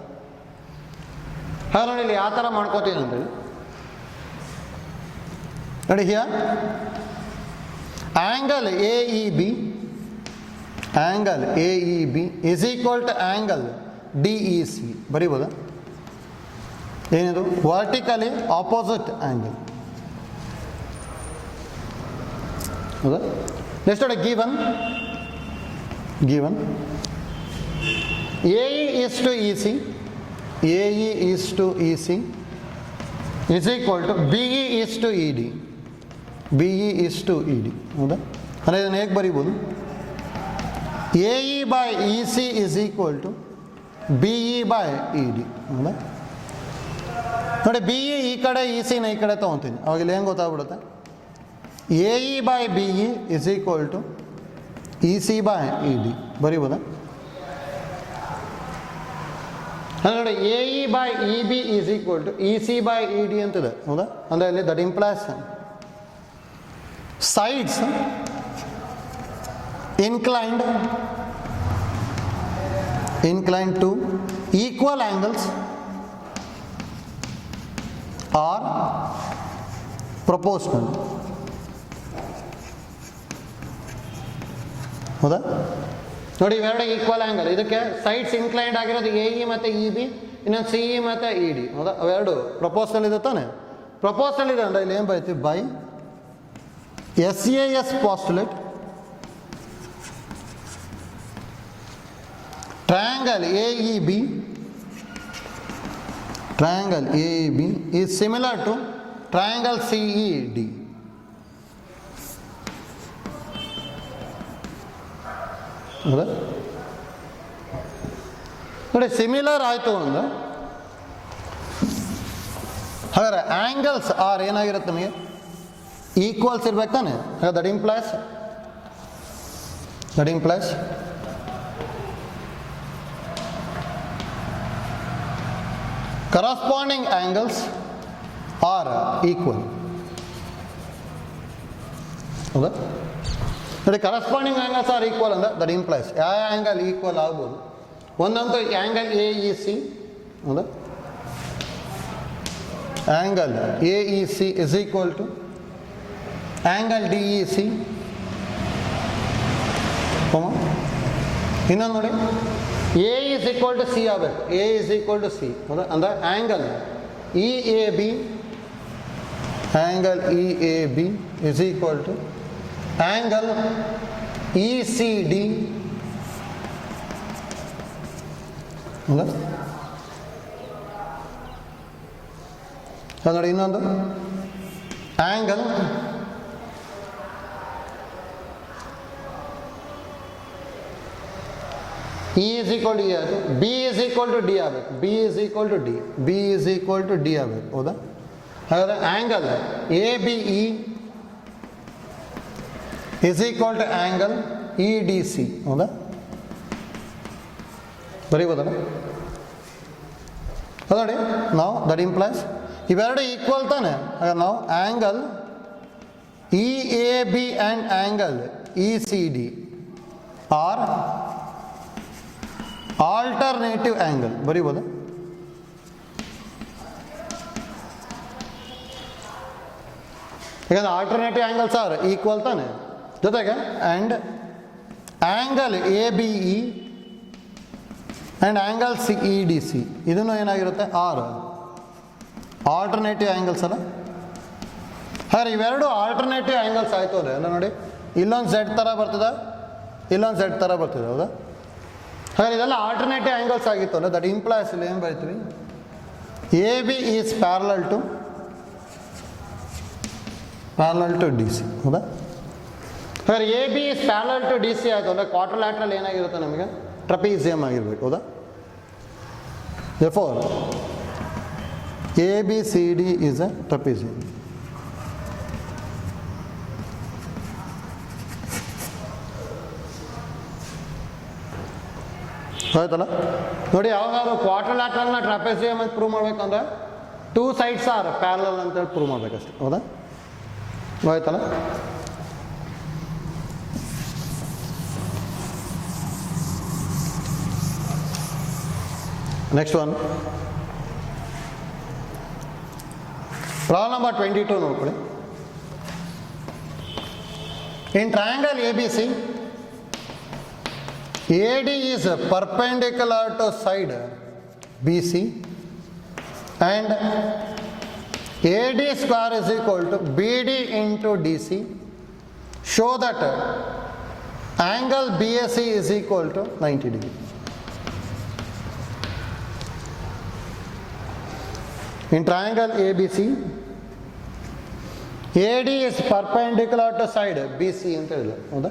ಹಾಗೆ ನೋಡಿ ಇಲ್ಲಿ ಯಾವ ಥರ ಮಾಡ್ಕೋತೀನಿ ಅಂತೇಳಿ ನೋಡಿ. Here angle AEB angle A E B is equal to angle D E C ಬರೀಬೋದಾ? ಏನಿದು? Vertically opposite angle. ಹೌದಾ? ನೆಕ್ಸ್ಟ್ ನೋಡಿ given A E is to E C, A E is to E C is equal to B E is to E D, B E is to E D. ಹೌದಾ? ಅಂದರೆ ಇದನ್ನು ಹೇಗೆ ಬರೀಬೋದು? A E by E C is equal to B E by E D. ಹೌದಾ? ನೋಡಿ ಬಿ ಇ ಈ ಕಡೆ, ಇ ಸಿನ ಈ ಕಡೆ ತೊಗೊತೀನಿ, ಅವಾಗ ಇಲ್ಲಿ ಹೆಂಗೆ ಗೊತ್ತಾಗ್ಬಿಡುತ್ತೆ? A E by B E is equal to E C by E D ಬರೀಬೋದಾ? ನೋಡಿ A E by E B is equal to E C by E D ಅಂತಿದೆ. ಹೌದಾ? ಅಂದರೆ ಇಲ್ಲಿ that implies sides inclined to equal angles are proportional. ಹೌದಾ? ನೋಡಿ ಇವೆರಡು ಈಕ್ವಲ್ ಆ್ಯಂಗಲ್, ಇದಕ್ಕೆ ಸೈಡ್ಸ್ ಇನ್ಕ್ಲೈನ್ಡ್ ಆಗಿರೋದು ಎ ಇ ಮತ್ತು ಇ ಬಿ, ಇನ್ನೊಂದು ಸಿ ಇ ಮತ್ತು ಇ ಡಿ. ಹೌದಾ? ಅವೆರಡು ಪ್ರಪೋಸಲ್ ಇದೆ ತಾನೆ? ಪ್ರಪೋಸಲ್ ಇದೆ ಅಂದರೆ ಇಲ್ಲಿ ಏನು ಬರೀತೀವಿ? By SAS postulate triangle AEB is similar to triangle CED. ಹೌದಾ? ನೋಡಿ ಸಿಮಿಲರ್ ಆಯಿತು ಅಂದ್ರೆ ಹಾಗಾದ್ರೆ ಆ್ಯಂಗಲ್ಸ್ ಆರ್ ಏನಾಗಿರುತ್ತೆ ನಮಗೆ? ಈಕ್ವಲ್ಸ್ ಇರ್ಬೇಕು ತಾನೆ? That implies corresponding angles are equal. ಹೌದಾ? ನೋಡಿ ಕರಸ್ಪಾಂಡಿಂಗ್ ಆ್ಯಂಗಲ್ಸ್ ಆರ್ ಈಕ್ವಲ್ ಅಂದ್ರೆ ದಟ್ ಇಂಪ್ಲೈಸ್ ಯಾವ ಆ್ಯಂಗಲ್ ಈಕ್ವಲ್ ಆಗ್ಬೋದು? ಒಂದಂತೂ ಆ್ಯಂಗಲ್ ಎ ಇ ಸಿ. ಹೌದಾ? Angle A E C is equal to angle D E C. ಇನ್ನೊಂದು ನೋಡಿ A is equal to C ಆಗಬೇಕು, A is equal to C. ಹೌದಾ? ಅಂದರೆ angle E A B is equal to angle E C D. ಹೌದಾ? ನೋಡಿ ಇನ್ನೊಂದು angle E is equal to E ಆಯಿತು, B is equal to D ಆಗಬೇಕು, B is equal to D ಆಗಬೇಕು. ಹೌದಾ? ಹಾಗಾದರೆ angle A B E is equal to angle E D C. ಹೌದಾ? ಬರೀಬೋದಲ್ಲ? ಅದು ನೋಡಿ ನಾವು ದಟ್ ಇಂಪ್ಲೈಸ್ ಇವೆರಡು ಈಕ್ವಲ್ ತಾನೆ? ಹಾಗಾದ್ರೆ ನಾವು angle E A B and angle E C D are alternative angle ಬರೀಬೋದು. ಯಾಕಂದರೆ ಆಲ್ಟರ್ನೇಟಿವ್ ಆ್ಯಂಗಲ್ಸ್ ಆರ್ ಈಕ್ವಲ್ ತಾನೆ? ಜೊತೆಗೆ and angle A B E and angle C E D C ಇದನ್ನು ಏನಾಗಿರುತ್ತೆ? ಆರ್ ಆಲ್ಟರ್ನೇಟಿವ್ ಆ್ಯಂಗಲ್ಸ್ ಅಲ್ಲ? ಹಾಗಾದ್ರೆ ಇವೆರಡು ಆಲ್ಟರ್ನೇಟಿವ್ ಆ್ಯಂಗಲ್ಸ್ ಆಯಿತು ಅಂದರೆ ಎಲ್ಲ ನೋಡಿ ಇಲ್ಲೊಂದು ಝೆಡ್ ಥರ ಬರ್ತದೆ, ಇಲ್ಲೊಂದು ಝೆಡ್ ಥರ ಬರ್ತಿದೆ. ಹೌದಾ? ಹಾಗಾದ್ರೆ ಇದೆಲ್ಲ ಆಲ್ಟರ್ನೇಟಿವ್ ಆ್ಯಂಗಲ್ಸ್ ಆಗಿತ್ತು ಅಂದರೆ ದಟ್ ಇಂಪ್ಲೈಸ್ ಇಲ್ಲಿ ಏನು ಬರೀತೀವಿ? A B is parallel to D C. ಹೌದಾ? ಹಾಗಾದ್ರೆ A B is parallel to D C ಆಯಿತು ಅಂದರೆ ಕ್ವಾಡ್ರಿಲ್ಯಾಟ್ರಲ್ ಏನಾಗಿರುತ್ತೆ ನಮಗೆ? ಟ್ರಪೀಸಿಯಮ್ ಆಗಿರ್ಬೇಕು. ಹೌದಾ? therefore A B C D is a trapezium. ಆಯ್ತಲ್ಲ? ನೋಡಿ ಯಾವಾಗಾದ್ರು ಕ್ವಾಡ್ರಿಲ್ಯಾಟ್ರಲ್ನ ಟ್ರಪೀಸಿಯಮ್ ಅಂತ ಪ್ರೂವ್ ಮಾಡಬೇಕಂದ್ರೆ 2 sides ಆರ್ ಪ್ಯಾರಲಲ್ ಅಂತೇಳಿ ಪ್ರೂವ್ ಮಾಡಬೇಕಷ್ಟೆ. ಹೌದಾ? ಆಯ್ತಲ್ಲ? ನೆಕ್ಸ್ಟ್ ಒನ್ ಪ್ರಾಬ್ಲಮ್ ನಂಬರ್ 22 ನೋಡ್ಕೊಳ್ಳಿ. In triangle A B C AD is perpendicular to side BC and AD square is equal to BD into DC. Show that angle BAC is equal to 90 degree. In triangle ABC, AD is perpendicular to side BC ಅಂತ ಹೇಳಿದ್ರು ಹೌದಾ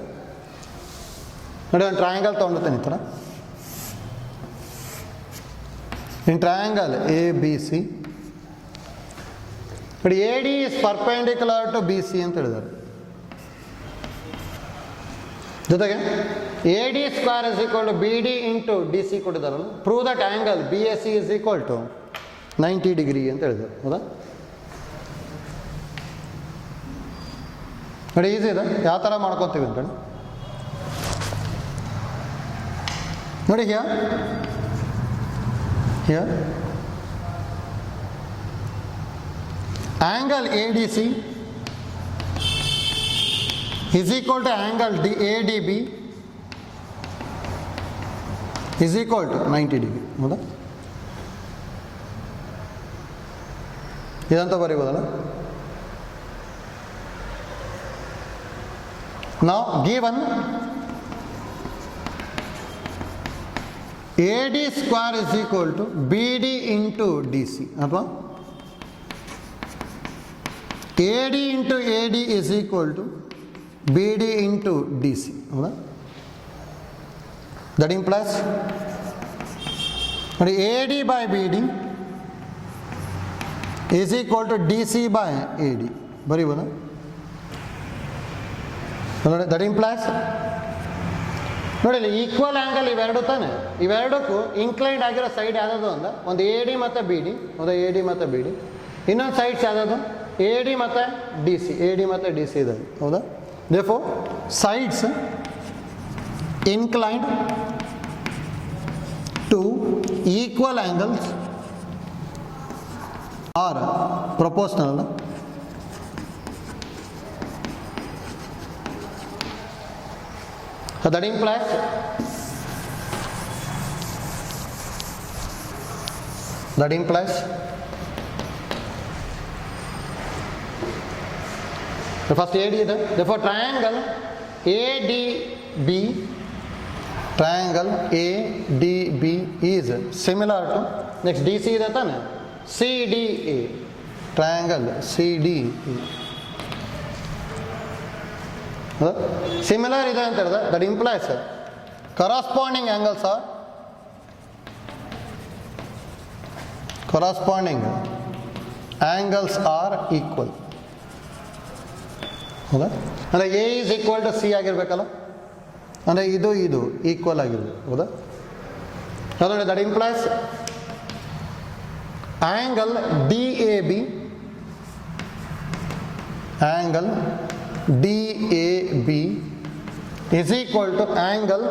ನೋಡಿ ಒಂದು ಟ್ರಯಾಂಗಲ್ ತೊಗೊಂಡಿರ್ತೀನಿ ಈ ಥರ in triangle ABC ನೋಡಿ AD is perpendicular to BC ಅಂತ ಹೇಳಿದ್ದಾರೆ ಜೊತೆಗೆ AD square is equal to BD into DC ಕೊಟ್ಟಿದ್ದಾರಲ್ಲ prove that angle BAC is equal to 90 degree ಅಂತ ಹೇಳಿದ್ದಾರೆ ಹೌದಾ ನೋಡಿ ಈಸಿ ಇದೆ ಯಾವ ಥರ ಮಾಡ್ಕೊತೀವಿ ಅಂತೇಳಿ ನೋಡಿ here angle ADC is equal to angle ADB is equal to 90 degree ಹೌದಾ ಇದಂತ ಬರೀಬೋದಲ್ಲ now given AD square is equal to BD into DC ಅಥವಾ AD into AD is equal to BD into DC ಹೌದಾ that implies AD by BD is equal to DC by AD ಬರೀಬೋದಾ that implies ನೋಡಿ ಈಕ್ವಲ್ ಆ್ಯಂಗಲ್ ಇವೆರಡು ತಾನೆ ಇವೆರಡಕ್ಕೂ ಇನ್ಕ್ಲೈನ್ಡ್ ಆಗಿರೋ ಸೈಡ್ ಯಾವುದಾದ್ರು ಅಂದ ಒಂದು AD ಮತ್ತು BD ಹೌದಾ AD ಮತ್ತು BD ಇನ್ನೊಂದು ಸೈಡ್ಸ್ ಯಾವುದಾದ್ರು AD ಮತ್ತು DC AD ಮತ್ತು DC ಇದೆ ಹೌದಾ therefore sides inclined to equal angles are proportional so that implies the first AD is therefore triangle ADB is similar to next DC ಇದೆ ತಾನೆ CDA triangle CDA ಸಿಮಿಲರ್ ಇದೆ ಅಂತ ಹೇಳಿದ್ರೆ that implies corresponding angles are equal ಹೌದಾ ಅಂದರೆ A is equal to C ಆಗಿರ್ಬೇಕಲ್ಲ ಅಂದರೆ ಇದು ಈಕ್ವಲ್ ಆಗಿರ್ಬೇಕು ಹೌದಾ ಅದರಲ್ಲಿ that implies angle DAB is equal to angle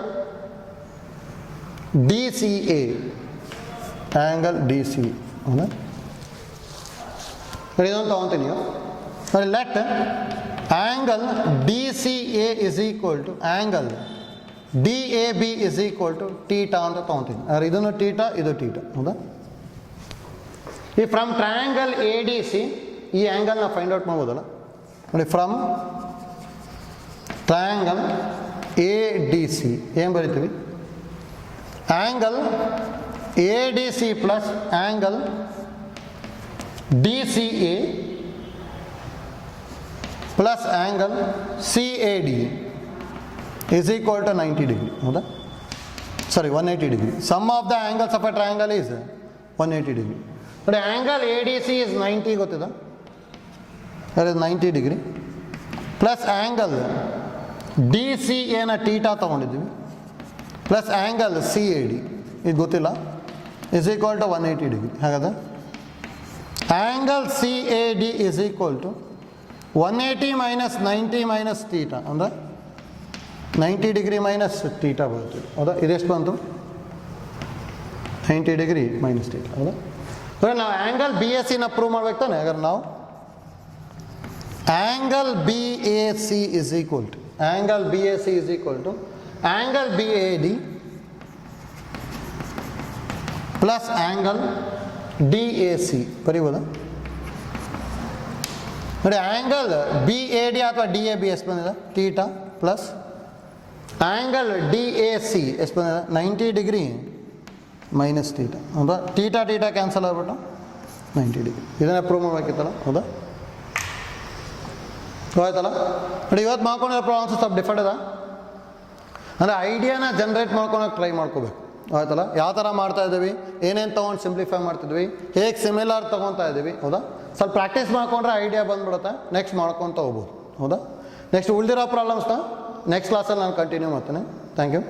DCA ಹೌದಾ ಇದೊಂದು ತೊಗೊತೀನಿ let angle DCA is equal to angle DAB is equal to theta ಅಂತ ತೊಗೊತೀನಿ ಆದರೆ ಇದನ್ನು theta ಇದು theta ಹೌದಾ ಈ ಫ್ರಮ್ ಟ್ರಯಾಂಗಲ್ ADC ಈ ಆ್ಯಂಗಲ್ನ ಫೈಂಡ್ ಔಟ್ ಮಾಡ್ಬೋದಲ್ಲ ನೋಡಿ ಫ್ರಮ್ ಟ್ರಯಾಂಗಲ್ ADC ಏನು ಬರಿತೀವಿ angle ADC plus angle DCA plus angle CAD is equal to 90 degree ಹೌದಾ sorry 180 degree sum of the angles of a triangle is 180 degree ನೋಡಿ ಆ್ಯಂಗಲ್ ADC is 90 ಗೊತ್ತಿದೆ that is 90 degree plus angle DCA ನ ಥೀಟಾ ತೊಗೊಂಡಿದ್ದೀವಿ ಪ್ಲಸ್ ಆ್ಯಂಗಲ್ CAD ಇದು ಗೊತ್ತಿಲ್ಲ is equal to 180 degree ಹಾಗಾದ್ರೆ angle CAD is equal to 180 minus 90 minus theta ಅಂದರೆ 90 degree minus theta ಬರುತ್ತೆ ಹೌದಾ ಇದೆಷ್ಟು ಬಂತು 90 degree minus theta ಹೌದಾ ನಾವು ಆ್ಯಂಗಲ್ BAC ನ ಪ್ರೂವ್ ಮಾಡ್ಬೇಕು ತಾನೆ ಹಾಗಾದ್ರೆ ನಾವು angle BAC is equal to angle BAD plus angle D A C ಬರೀಬೋದಾ ನೋಡಿ. ಆ್ಯಂಗಲ್ ಬಿ ಎ ಡಿ ಅಥವಾ ಡಿ ಎ ಬಿ ಎಷ್ಟು ಬಂದಿದೆ theta plus angle D A C ಎಷ್ಟು ಬಂದಿದೆ 90 ಡಿಗ್ರಿ ಮೈನಸ್ ತೀಟಾ ಹೌದಾ. ತೀಟಾ ತೀಟಾ ಕ್ಯಾನ್ಸಲ್ ಆಗ್ಬಿಟ್ಟು 90 ಡಿಗ್ರಿ. ಇದನ್ನೇ ಪ್ರೂವ್ ಮಾಡಬೇಕಿತ್ತಲ್ಲ ಹೌದಾ. ಆಯ್ತಲ್ಲ ನೋಡಿ. ಇವತ್ತು ಮಾಡ್ಕೊಂಡಿರೋ ಪ್ರಾಬ್ಲಮ್ಸ್ ಸ್ವಲ್ಪ ಡಿಫ್ರೆಂಟ್ ಇದೆ. ಅಂದರೆ ಐಡಿಯಾನ ಜನ್ರೇಟ್ ಮಾಡ್ಕೊಳಕ್ಕೆ ಟ್ರೈ ಮಾಡ್ಕೋಬೇಕು ಆಯ್ತಲ್ಲ. ಯಾವ ಥರ ಮಾಡ್ತಾ ಇದ್ದೀವಿ, ಏನೇನು ತೊಗೊಂಡು ಸಿಂಪ್ಲಿಫೈ ಮಾಡ್ತಿದ್ವಿ, ಹೇಗೆ ಸಿಮಿಲರ್ ತೊಗೊತಾ ಇದ್ದೀವಿ ಹೌದಾ. ಸ್ವಲ್ಪ ಪ್ರಾಕ್ಟೀಸ್ ಮಾಡ್ಕೊಂಡ್ರೆ ಐಡಿಯಾ ಬಂದ್ಬಿಡುತ್ತೆ, ನೆಕ್ಸ್ಟ್ ಮಾಡ್ಕೊತ ಹೋಗ್ಬೋದು ಹೌದಾ. ನೆಕ್ಸ್ಟ್ ಉಳಿದಿರೋ ಪ್ರಾಬ್ಲಮ್ಸ್ನ ನೆಕ್ಸ್ಟ್ ಕ್ಲಾಸಲ್ಲಿ ನಾನು ಕಂಟಿನ್ಯೂ ಮಾಡ್ತೇನೆ. Thank you.